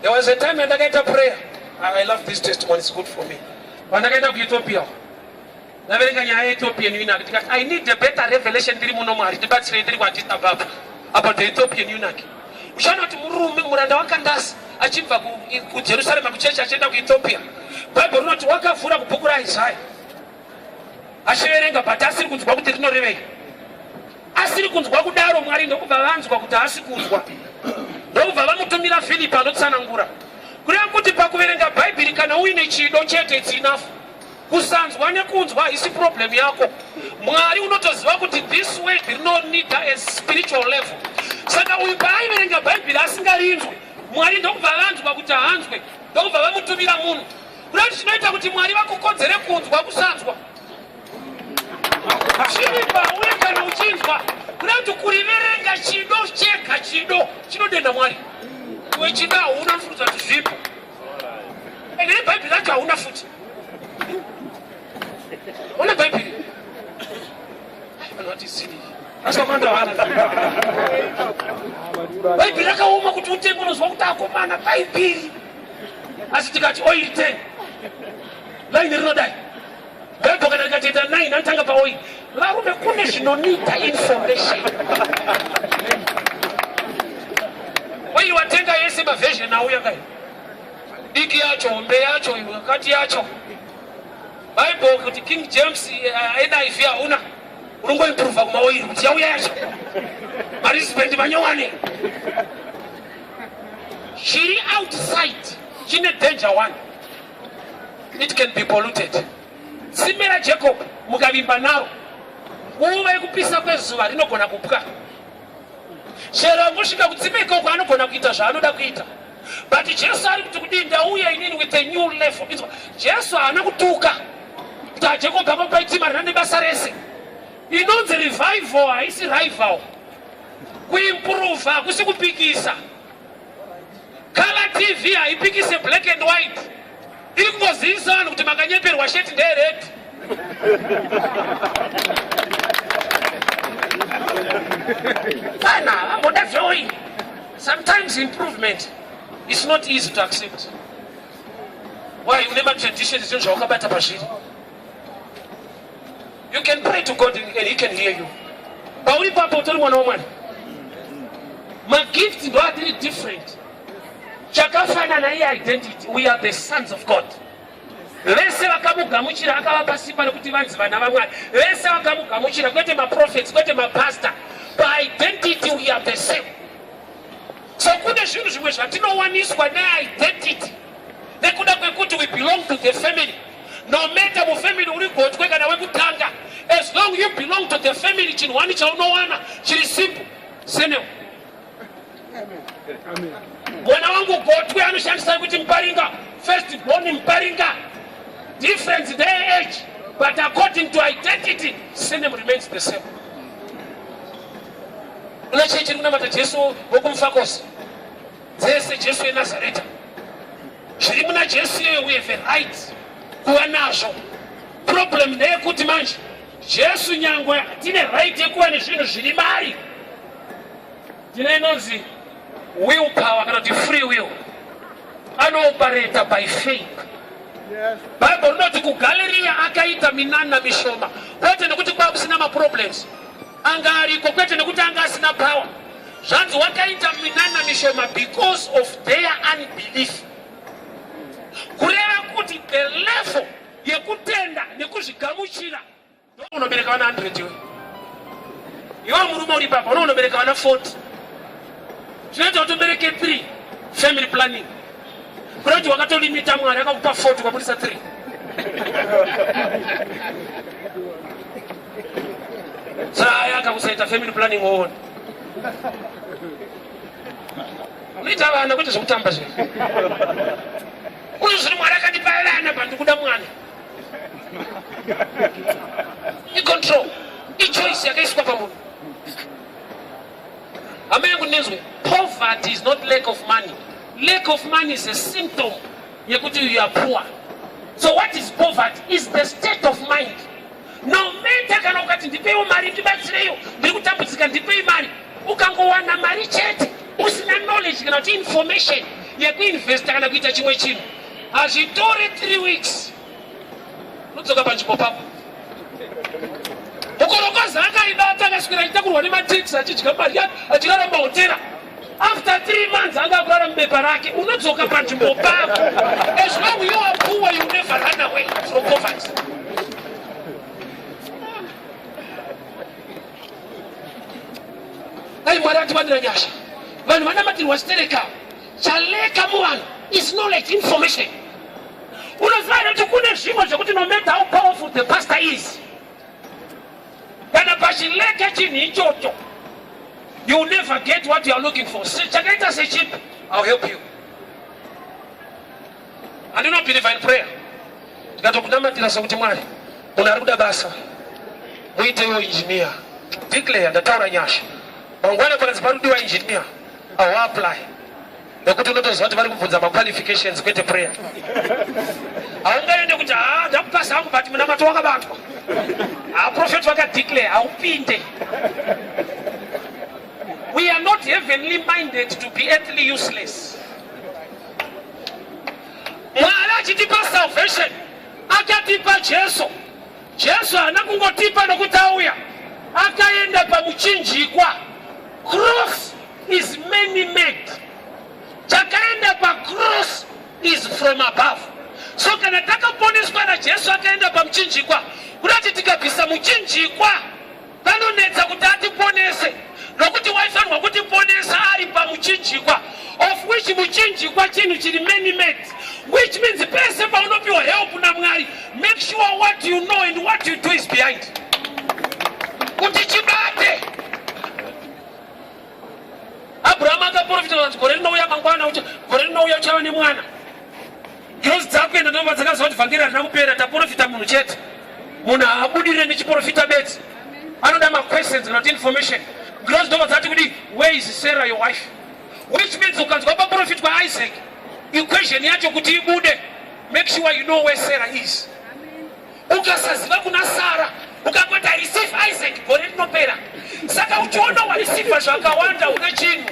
There was a time when I got a prayer. I love this testimony, it's good for me. When I got to Ethiopia, I need a better revelation about the Ethiopian eunuch. Ushanoti murume muranda wakandasi achibva kuJerusalem kuchechi achienda kuEthiopia. Bible rinoti wakavhura kubhuku raIsaya. Achiverenga but asiri kunzwa kuti rinorevei. Asiri kunzwa kudaro Mwari ndokubva vanzwa kuti haasi kunzwa. Ndokubva vamutumira Philip anotsanangura. Kureva kuti pakuverenga Bhaibheri kana uine chido chete it's enough. Kusanzwa nekunzwa isi problem yako. Mwari unotoziva kuti this word rinoneeda a spiritual level. Saka uyu paaiverenga Bhaibheri asingarinzwi, Mwari ndokubva vanzwa kuti hanzwe, ndokubva vamutumira munhu. Kureva zvinoita kuti Mwari vakukodzere kunzwa kusanzwa. Zviripa uye kana uchinzwa, kureva kuti kuriverenga chido chega chido chinodenda Mwari. Iwe chida hauna mfudza kuti zvipo. Ile Bible lacho hauna futi. Una Bible. What is silly? Asa kwanda wana. Bible lakauma kuti utengo unozwa kuti akomana Bible. Asitikati oil 10. Line rinodai. Bible kana ikateta 9 antanga pa oil. Varume kune zvinonita information. Wewe watenga yese ma version na uya kai. Diki yacho, ombe yacho, wakati yacho. Bible kuti King James NIV una urungo improve kuma oil kuti yauya yacho. Marispendi manyowane. Shiri outside, chine danger one. It can be polluted. Simera Jacob mukavimba naro. Uwe kupisa kwezuva rinogona kupwa. Shera ngosvika kudzimeka uko anogona kuita zvaanoda kuita. But Jesu ari kuti kudinda uye inini with a new level. Jesu haana kutuka. Ta Jacob akapaita marina nebasa rese. Inonzi revival haisi rival. Kuimprove hakusi kupikisa. Color TV haipikise black and white. Iri kungozivisa vanhu kuti makanyeperwa sheti ndered. Sometimes improvement is not easy to accept. Why? You never tradition is you can pray to God and He can hear you. But we people tell one. My gift is very different. Chakafana na hii identity. We are the sons of God. Lese wakamugamuchira akawapasipa nokuti vanzi vana vamwari. Lese wakamugamuchira kwete ma prophets, kwete ma pastor. By identity we are the same. So kune zvinhu zvimwe zvatinowaniswa ne-identity. Nekuda kwekuti we belong to the family. No matter mu family uri gotwe kana wekutanga. As long you belong to the family, chinhu wani chaunowana chiri simple. Senewo. Amen. Mwana wangu gotwe anoshandisa kuti Muparinga. First born in Muparinga. Different their age, but according to identity, surname remains the same. Una chechi kunamata Jesu wokumfakosi. Zese Jesu eNazareta. Zviri muna Jesu we have a right kuva nazvo. Problem ndeyekuti manje Jesu nyangwe tine right yekuva nezvinhu zviri mari. Tine inonzi willpower kana kuti free will. Anooperator by faith. Yes. Bible noti kuGalileya akaita minana mishoma. Kwete nekuti kwa kusina ma problems. Anga ariko kwete nekuti anga asina power. Zvanzi wakaita minana mishoma because of their unbelief. Kureva kuti the level yekutenda nekuzvigamuchira. Unobereka vana 100 iwe. Iwe murume uri papa unobereka vana 40. Zvinoita kuti ubereke 3 family planning. Kurati wakatolimita mwari akakupa 40 kwabudisa 3. Saka akakusaita family planning woona. Unoita vana kuti zvekutamba zviri. Unozviri mwari akandipa vana pandikuda mwana. I-control. I-choice yakaiswa pamunhu. Hama yangu ndinezwe. Poverty is not lack of money. Lack of money is a symptom yekuti you are poor. So what is poverty? Is the state of mind. No matter kana ukati ndipewo mari ndibatsireyo ndiri kutambudzika ndipeyi mari ukangowana mari chete usina knowledge kana kuti information yekuinvesta kana kuita chimwe chinhu hazvitori 3 weeks unodzoka panzvimbo papo ukorokoza akaibata akaswera achitakurwa nemataxi achidya mari yake achirara mahotera. After 3 months, anga kurara mubepa rake unodzoka panzvimbo pako. As long you are poor, you never run away from poverty. Ai mwari atiwanira nyasha. Vanhu vanamatirwa stereka. Chaleka muvanhu is knowledge, information. Unoziva kuti kune zvimwe zvekuti no matter how powerful the pastor is, kana pachileka chinhu ichocho, you will never get what you are looking for. Chakaita sechipi, I'll help you. I do not believe in prayer. Tikatokunamatira sekuti mwari munhu ari kuda basa muitewo engineer. Declare ndataura nyasha. Mangwana panzi parudiwa engineer. I'll apply. Nekuti unotoziva kuti vari kubvunza maqualifications kwete prayer. Haungaende kuti ndakupasa hangu but munamato wakabatwa. Prophet vakadeclare haupinde. We are not heavenly minded to be earthly useless. Mwari achitipa salvation, akatipa Jesu. Jesu haana kungotipa nokuti auya. Akaenda pamuchinjikwa. Cross is many made. Chakaenda pa cross is from above. So kana takaponeswa na Jesu akaenda pamuchinjikwa, kuti tikabvisa muchinjikwa panonetsa kuti atiponese. Nokuti waifanirwa kuti ponesa ari pamuchinjikwa, of which muchinjikwa chinhu chiri many made, which means pese paunopiwa help naMwari, make sure what you know and what you do is behind. Kuti chibate. Abraham akaprofita kuti gore rinouya mangwana, gore rinouya uchava nemwana. Girls dzakuenda ndova dzakaziva kuti vhangeri harina kupera, taprofita munhu chete. Munhu haabudire nechiprofita bedzi. Anoda ma-questions not information. Girls ndova dzati kuti, where is Sarah your wife? Which means ukanzwa paprofit kwa Isaac, equation yacho kuti ibude, make sure you know where Sarah is. Ukasaziva kuna Sarah, ukangota receive Isaac, gore rinopera. Saka uchiona wa receive zvakawanda una chinhu.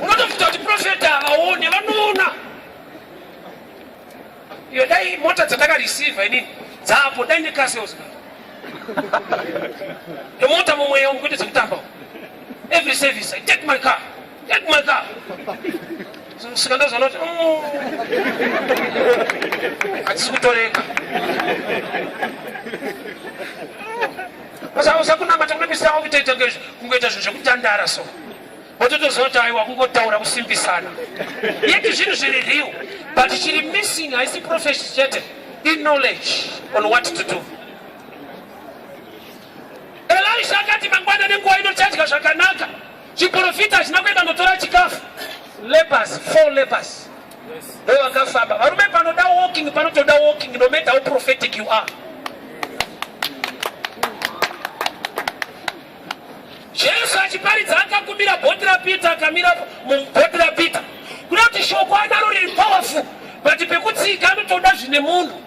Unotofuta kuti prophet havaone, vanoona. Iyo dai mota dzataka receive inini, dzapo dai nekaseuzi. Yomota mumwe yangu kuti dzekutamba. Every service I take my car. Take my car. Sikandaza not. Atisukutoreka. Sasa usakuna matamebisa oviteta ngesho kungoita zvekutandara so. Wototozota aiwa kungotaura kusimbisana. Yeti zvinhu zviri real, but chiri missing I see prophet chete in knowledge on what to do. Elisha akati mangwana nenguva inotadya zvakanaka. Chiprofita hachina kuenda notora chikafu. Lepers, 4 lepers. Ndio wakafamba. Varume panoda walking, panotoda walking, no matter how prophetic you are. Jesu achiparidza akakumira bhoti rapita, akamira mubhoti rapita. Kuna kuti shoko anaro riri powerful, but pekutsika anotoda zvine munhu.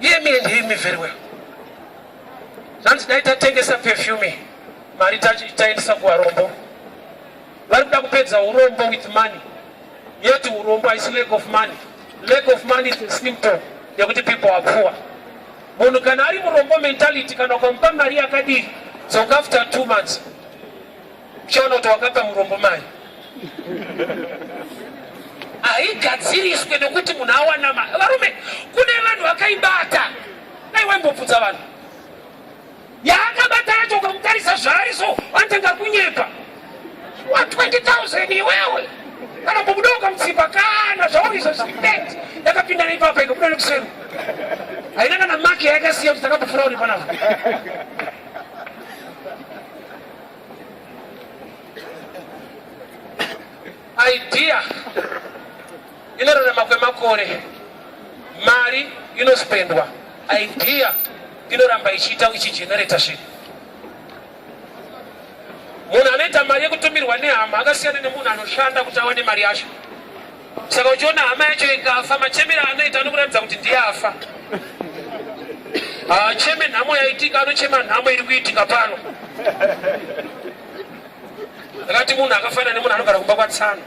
Hear me and hear me very well. Zanzi daita tengesa perfume. Mari taendesa kuvarombo. Vari kuda kupedza urombo with money. Yet urombo is lack of money. Lack of money is a symptom yekuti people are poor. Munhu kana ari murombo mentality kana ukamupa mari yakadii, so after 2 months uchaona kuti wakapa murombo mari. Haigadziriswe nekuti munhu awana mari. Varume, kune vanhu vakaibata. Dai waimbobvunza vanhu. Yaakabata yacho ukamutarisa zvaari so anotanga kunyepa. What 20,000 iwewe? Kana mbobuda ukamutsipa kana zvauri izvo zvipeti. Yakapinda neipapa ikabuda nekuseri. Haina kana maki yakasiya kuti takapofura uri panapa. Idea inorarama kwemakore, mari inospendwa, idea inoramba ichiita ichigenerata zvinhu. Munhu anoita mari yekutumirwa nehama akasiyana nemunhu anoshanda kuti awane mari yacho. Saka uchiona hama yacho ikafa, machemero anoita anokuratidza kuti ndiye afa. Haacheme nhamo yaitika, anochema nhamo iri kuitika pano. Akati munhu akafanana nemunhu anogara kumba kwatsano.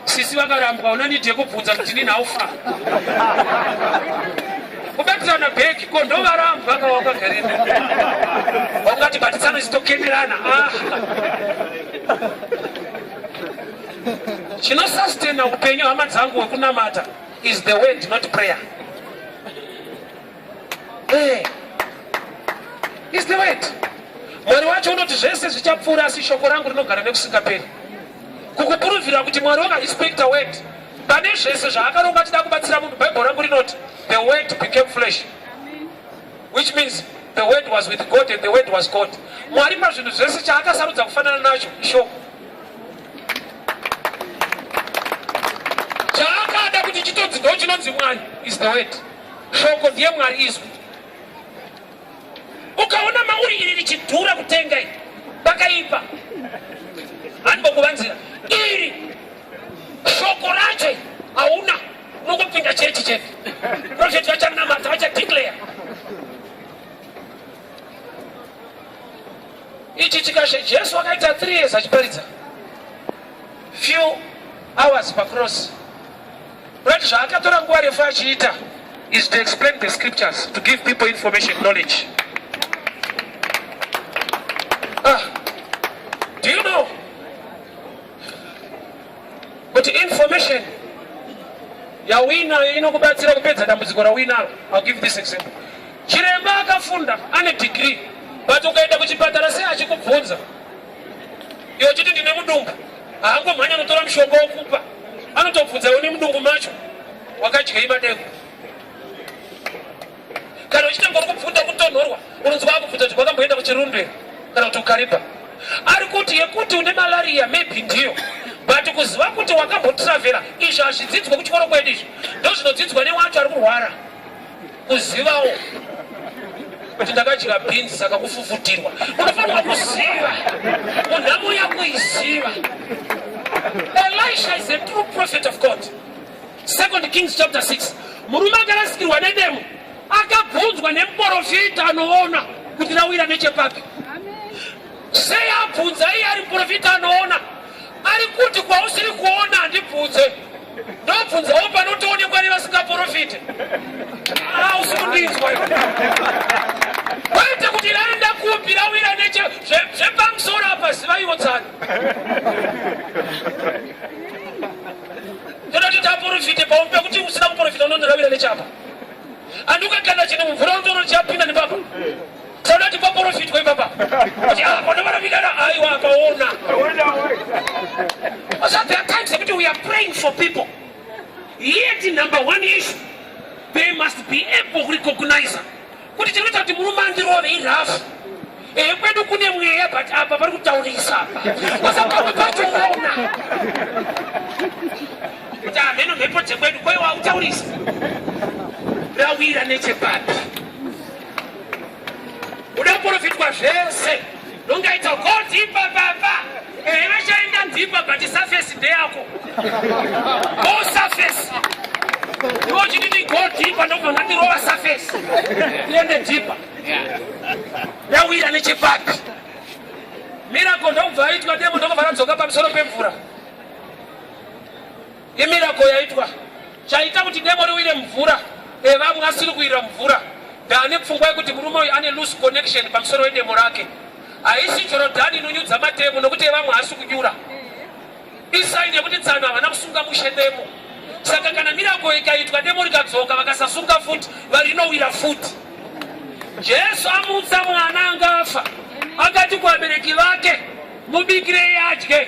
Sisi vakarambwa, unanidhi yekubvunza kuti ndini haufa. Kubatirana bhegi, ko ndovarambwa vakagarirwa. Ungati batitsano ichitokemerana. Chinosustain upenyu hama dzangu hwekunamata is the word, not prayer. Is the word. Mwari wacho unoti zvese zvichapfuura asi shoko rangu rinogara nekusingaperi. Kukupuruvira kuti Mwari wakarespect a word. Pane zvese zvaakaronga achida kubatsira munhu, Bible rangu rinoti the word became flesh. Which means the word was with God and the word was God. Mwari pazvinhu zvese chaakasarudza kufanana nacho ishoko. Chaakada kuti chitodzi ndo chinonzi Mwari is the word. Shoko ndiye Mwari izwi. Ukaona mauri iri richidhura kutenga, vakaipa. Handimbokuvanzira iri shoko racho hauna unongopinda chechi chete. Profeti vachanamata vachadeclare. Ichi chikashe Jesu akaita 3 years achiparidza. Few hours per cross. Right, zvaakatora nguva refu achiita is to explain the scriptures, to give people information, knowledge. Do you know? But information yawina inokubatsira kupedza dambudziko rawinaro. I'll give this example. Chiremba akafunda ane degree, but ukaenda kuchipatara sei achikubvunza iwe chiti ndine mudumbu, haangomhanya notora mushonga wokupa, anotobvunza une mudumbu macho wakadyei madeko. Kana uchitanga kufunda kutonhorwa unonzwa akubvunza kuti wakamboenda kuchirundu kana kuti ukaripa. Ari kuti yekuti une malaria maybe ndiyo, but kuziva kuti wakambotravera izvi hazvidzidzwa kuchikoro kwedu. Izvi ndo zvinodzidzwa newacho ari kurwara, kuzivawo kuti ndakadya beans saka kufufutirwa. Unofanirwa kuziva, munhamo yakuiziva. Elisha is a true prophet of God. 2 Kings chapter 6. Murume akarasikirwa nedemo akabvunzwa nemuprofita anoona kuti rawira nechepapi. Sei abvunza iye ari muprofita anoona? Ari kuti kwausiri kuona handibvunze, ndobvunzawo panotoonekwa nevasingaprofite. Usikundinzwa waita kuti raenda kupi rawira zvepamusoro apa zivaiwo tsana. Todati taprofite paumpe kuti usina kuprofita unondorawira nechapa. Andukaganda chine mvura unotoona chapinda nepapa. Todati paprofitwa ipapa. Kuti konovaravigana aiwa akaona. So there are times that we are praying for people. Yet number one issue, they must be able to recognize. Kuti chinoita kuti murume andirove irafu. Kwedu kune mweya but apa pari kutaurisa apa. Wasapamwe pachoona. Kuti ameno mhepo dzekwedu kwaiwa utaurisa. Rawira nechepapi. Udaprofitwa zvese. Nongaita goti baba. Vachaenda ndipa but surface ndeyako. Go surface. Iwo chititi go deeper ndobva ndandirova surface. Tiende deeper. Yawira nechepapi. Miracle ndobva yaitwa demo ndobva radzoka pamusoro pemvura. Imiracle yaitwa. Chaita kuti demo riwire mvura. Vamwe asiri kuwira mvura. Ndane pfungwa yekuti murume uyu ane loose connection pamusoro wedemo rake. Haisi Jorodhani inonyudza matemo nokuti vamwe hasi kunyura. Isaini yekuti tsano havana kusunga mushe demo. Saka kana miracle ikaitwa demo rikadzoka vakasasunga futi varinowira futi. Jesu amutsa mwana angafa. Akati kuvabereki vake mubikirei adye.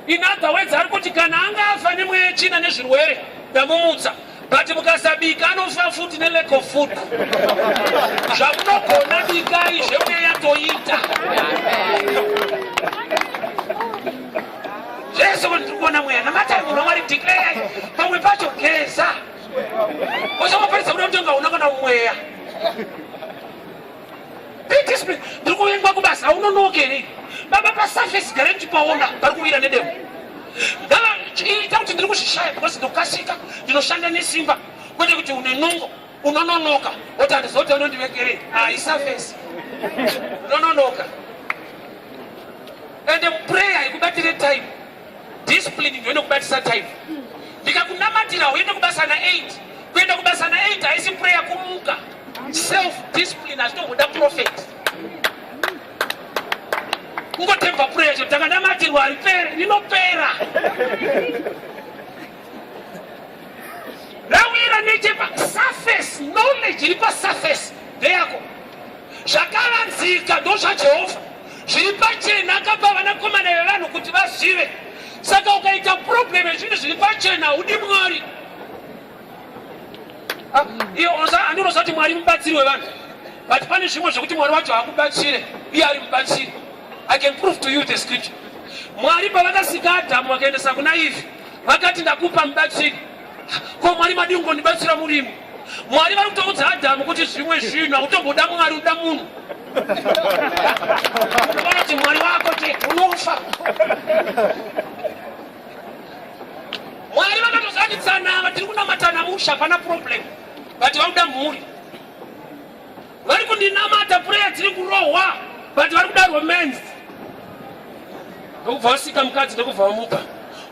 In other words ari kuti kana angafa nemweya yechina nezvirwere ndamumutsa. But mukasabika anofa futi ne-lack of food. Zvamunogona bikai zvemweya yatoita. Jesu kuti tikuona mweya namatari munhu wamwari declare pamwe pacho geza. Usamuparidza kuti unotenga unakona mweya. Be disciplined. Ndiri kuvengwa kubasa haunonoke here. Baba pasurface gare ndichipaona pari kuvira nedemo. Ita kuti ndiri kuzvishaya because ndokasika ndinoshanda nesimba kwete kuti une nungo unononoka woti handizoti unondivekere isurface unononoka. And prayer ikubatire time, discipline ndio inokubatisa time. Ndikakunamatira uende kubasa na 8 kuenda kubasa na 8 haisi prayer kumuka. Self discipline hazvinogoda prophet. Kungotemba prayer takandamatirwa haripere rinopera. Rawira nechepa surface knowledge iri pasurface ndeyako. Zvakavanzika ndo zvaJehovha. Zviri pachena akapa vanakomana vevanhu kuti vazive. Saka ukaita problem yezvinhu zviri pachena hudi Mwari. Andinozati Mwari mubatsiri wevanhu. But pane zvimwe zvekuti Mwari wacho hakubatsire, iye ari mubatsiri. I can prove to you the scripture. Mwari pavakasika Adamu vakaendesa kuna Eve, vakati ndakupa mubatsiri. Ko Mwari madingo ndibatsira murimi. Mwari vari kutoudza Adamu kuti zvimwe zvinhu hakutomboda Mwari uda munhu. Unoti mwari wako te unofa. Mwari vakatozadzitsana tiri kunamata musha pana problem. But vakuda mhuri. Vari kundinamata prayer tiri kurohwa. But vari kuda romance. Ndokubva wasika mukadzi ndokubva wamupa.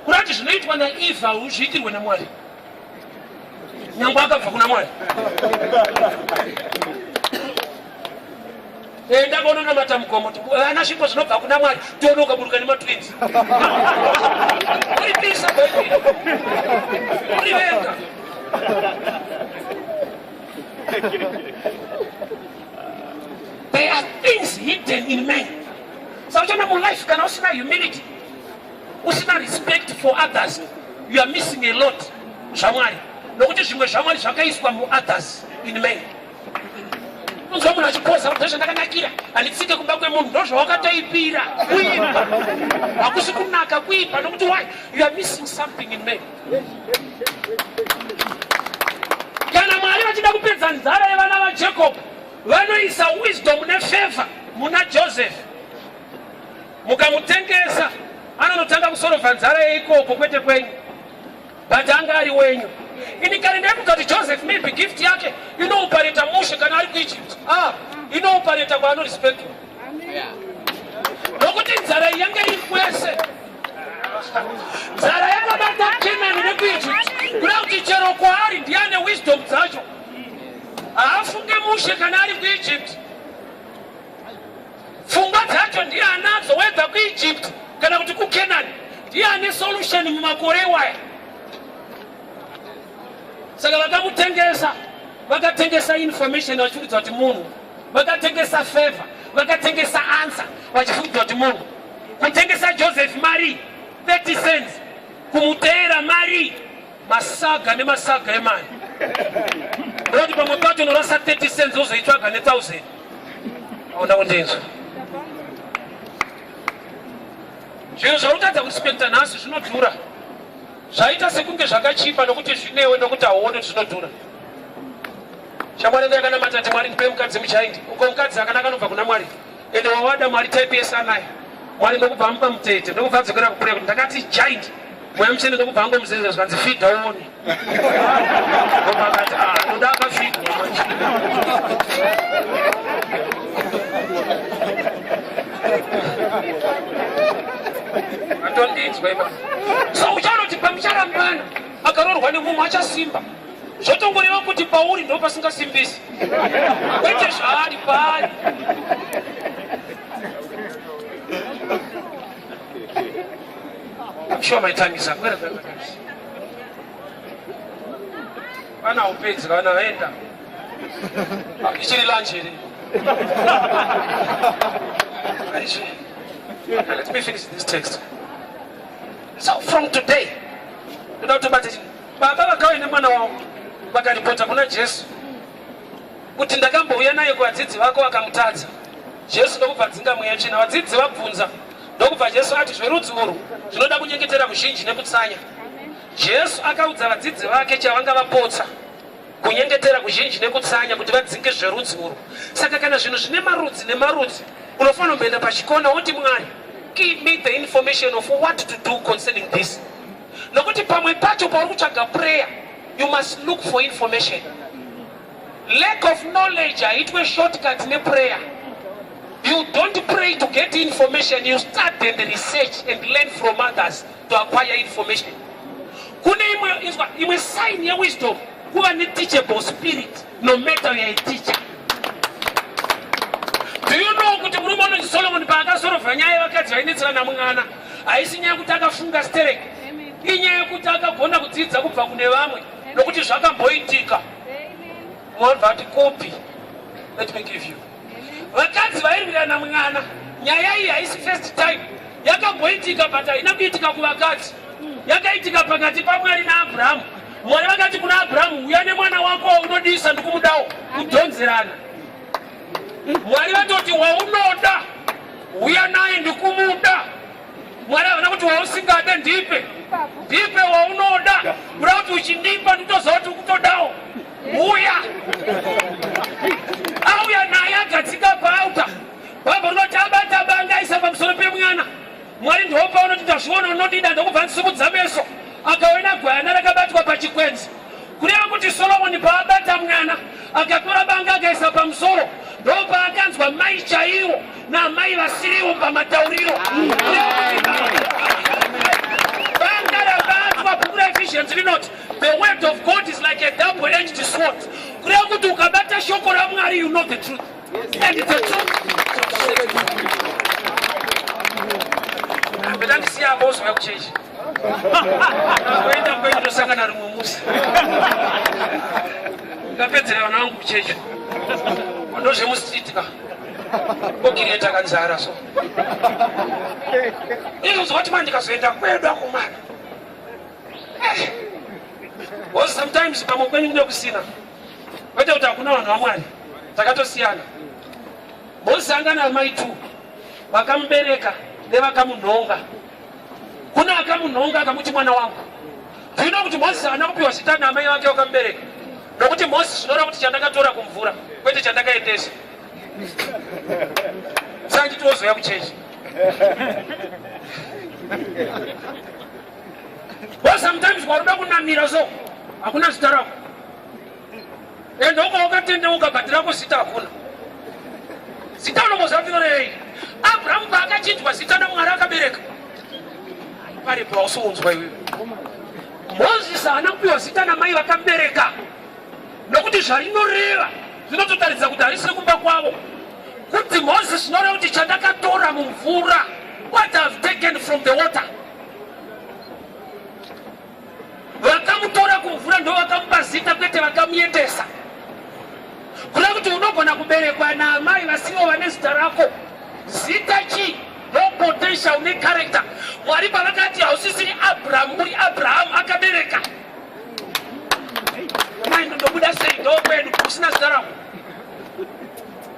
Kurati zvinoitwa naEvha uzviitirwe naMwari. Nyangwa akabva kuna Mwari. Ndakaona namata mukomo ana svipo zvinobva kuna Mwari toona ukaburuka nematwins. Uripisa baby. Urivenga. There are things hidden in men. So in life can also have humility. Usina respect for others. You are missing a lot. Shamwari. Nokuti zvimwe shamwari zvakaiswa mu others in men. Unzwa munhu achipoza kuti zvandakanakira handitsike kumba kwemunhu ndozvawakatoipira kuipa. Hakusi kunaka kuipa nokuti why? You are missing something in men. Kana Mwari vachida kupedza nzara yevana vaJacob vanoisa wisdom nefavor muna Joseph. Mukamutengesa anonotanga kusorovha nzara yeikoko kwete kwenyu. But anga ari wenyu. Inikarenda kuti Joseph maybe gift yake inopareta mushe kana ari kuEgypt. Inopareta kwa respect. Nokuti nzara yanga iri kwese. Nzara yakabata Canaan nekuEgypt. Kuti chero kwaari ndiane wisdom dzacho. Afunge mushe kana ari kuEgypt. Pfungwa dzacho ndiye anadzo wedza kuEgypt kana kuti kuCanaan. Ndiye ane solution mumakore waya. Saka vakamutengesa, vakatengesa information vachifudzwa kuti munhu, vakatengesa favor, vakatengesa answer vachifudzwa kuti munhu. Kutengesa Joseph mari 30 cents, kumuteera mari masaga nemasaga emari. Ndoti pamwe pacho unorasa 30 cents uzoitsvaga ne1000. Aunda kundenzwa. Zvinhu zvautadza kurespekta nhasi zvinodhura. Zvaita sekunge zvakachipa nokuti zvinewe nokuti hauoni zvinodhura. Shamwari ndakanamata kuti Mwari ndipe mukadzi muchaindi. Uko mukadzi akanaka anobva kuna Mwari. Ende wawada Mwari taipesa naye. Mwari ndokubva amupa mutete, ndokubva adzokera kukureku. Ndakati giant. Mweya mutsvene ndokubva angomuzezera zvikanzi fidha uone. Ndokubva akati ndoda akafidha. Atondinzwa ipa. So uchanoti pamucharambana akarorwa nemumwe achasimba. Zvotongoreva kuti pauri ndo pasingasimbisi. Kwete zvaari paari. I'm sure my time is up. Where are guys? Ana upedzi kana vaenda. Ichiri lunch here. Let me finish this text. So from today, baba vakauya nemwana wavo vakaripota kuna Jesu kuti ndakambouya naye kuvadzidzi vako vakamutadza. Jesu ndokubva dzinga mweya tsvina. Vadzidzi vabvunza ndokubva Jesu ati zverudzi urwu zvinoda kunyengetera kuzhinji nekutsanya. Jesu akaudza vadzidzi vake chavanga vapotsa kunyengetera kuzhinji nekutsanya kuti vadzinge zverudzi urwu. Saka kana zvinhu zvine marudzi nemarudzi unofanira kuenda pachikona woti Mwari, give me the information of what to do concerning this. Nokuti pamwe pacho pauri kutsvaga prayer, you must look for information. Lack of knowledge haitwe shortcut neprayer. You don't pray to get information, you start and research and learn from others to acquire information. Kune imwe sign ya wisdom kuva ne teachable spirit no matter you are a teacher. Do you know kuti murume unonzi Solomon paakasorovha nyaya yevakadzi vainetsera namwana haisi nyaya yekuti akafunga stereki, inyaya yekuti akagona kudzidza kubva kune vamwe nokuti zvakamboitika. Mwanhu ati copy, let me give you. Vakadzi vairwira namwana nyaya iyi haisi first time, yakamboitika but haina kuitika kuvakadzi, yakaitika pakati paMwari naAbhurahamu. Mwari vakati kuna Abhurahamu, uya nemwana wako waunodisa ndikumudawo kudhonzerana. Mwari vatoti waunoda uya naye ndikumuda. Mwari havana kuti wausingade ndipe waunoda. Kuda kuti uchindipa nditoziva kuti ukutodawo uya. Auya naye akatsika pauta baba rinoti abata banga aisa pamusoro pemwana Mwari ndoopaona kuti ndazviona unodida ndokubva ndisumudza meso akaona gwayana rakabatwa pachikwenzi kureva kuti Solomoni paabata mwana akatora banga akaisa pamusoro ndopaakanzwa mai chaivo namai vasirivo pamatauriro banga rabatwa. Bhuku raEphesians rinoti the word of God is like a double-edged sword. Kureva kuti ukabata shoko raMwari you know the truth and it's the truth. Bedani siya boss wa kuchechi. Kwenda kwenye dosangana rumwe musi. Ngapedzera vana vangu kuchechi. Ndozve musitika. Kokireta kanzara so. Iyo zvoti mandikazoenda kwedu akomana. Was sometimes pamwe kwenyu kuno kusina. Kwete kuti hakuna vanhu vaMwari. Takatosiyana. Bosangana mai tu. Vakamubereka nevakamunhonga. Kuna akamunhonga akamuti mwana wangu. Zvino kuti Moses haana kupiwa zita namai vake vakamubereka. Nokuti Moses zvinoreva kuti chandakatora kumvura kwete chandakaendesa. Saka nditozoya kuchechi. Well, sometimes waruda kunamira so hakuna zita rako. Ende uko wakatendeuka bhati rako zita hakuna. Zita unombozvafika rei. Abraham paakachinjwa zita naMwari akabereka. Pari pausounzwa iwe. Moses haana kupiwa zita namai vakamubereka. Nokuti zvarinoreva zvinototaridza kuti harisiri kumba kwavo. Kuti Moses zvinoreva kuti chandakatora mumvura, what I've taken from the water. Vakamutora kumvura ndo vakamupa zita kwete vakamuendesa. Kureva kuti unogona kuberekwa naamai vasivo vane zita rako. Zita chi? No potential, no character. Mwari pavakati hausisiri Abraham, uri Abraham akabereka. Mai ndobuda sei ndokwedu kusina zita rako.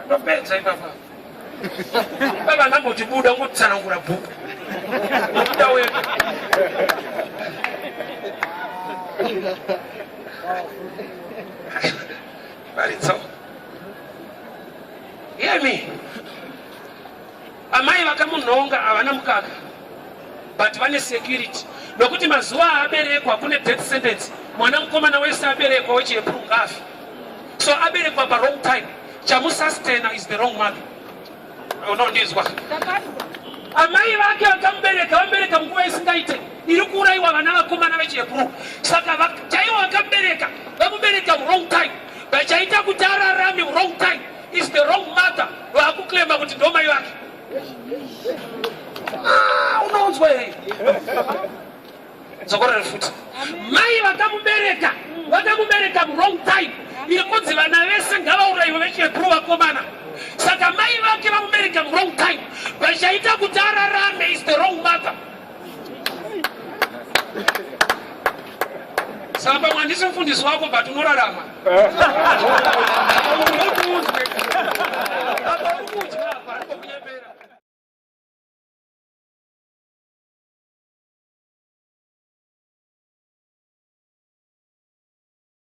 Ndopedza ipapa. Baba ndangoti buda ngotsanangura bhuku. Buda wewe. Baritso. Hear me. Amai vakamunhonga havana mukaka. But vane security. Nokuti mazuva aberekwa kune death sentence. Mwana mukomana wese aberekwa wechiHebrew ngafi. So aberekwa pa wrong time. Chamusastena is the wrong mother. Unondizwa. Amai vake vakamubereka vamubereka munguva isingaite. Iri kuuraiwa vana vakomana vechiHebrew. Saka chaivo vakamubereka vamubereka wrong time. Vachaita kuti ararame wrong time is the wrong mother. Vakuklema kuti ndo mai vake. Unaonzwa here. Zokora futi. Mai vakamubereka wrong time. Irikunzi vana vese ngavauraiwa vechiHebrew vakomana. Saka mai vake vamubereka wrong time. Vachaita kuti ararame is the wrong mother. Saka mwandisi mfundisi wako but unorarama.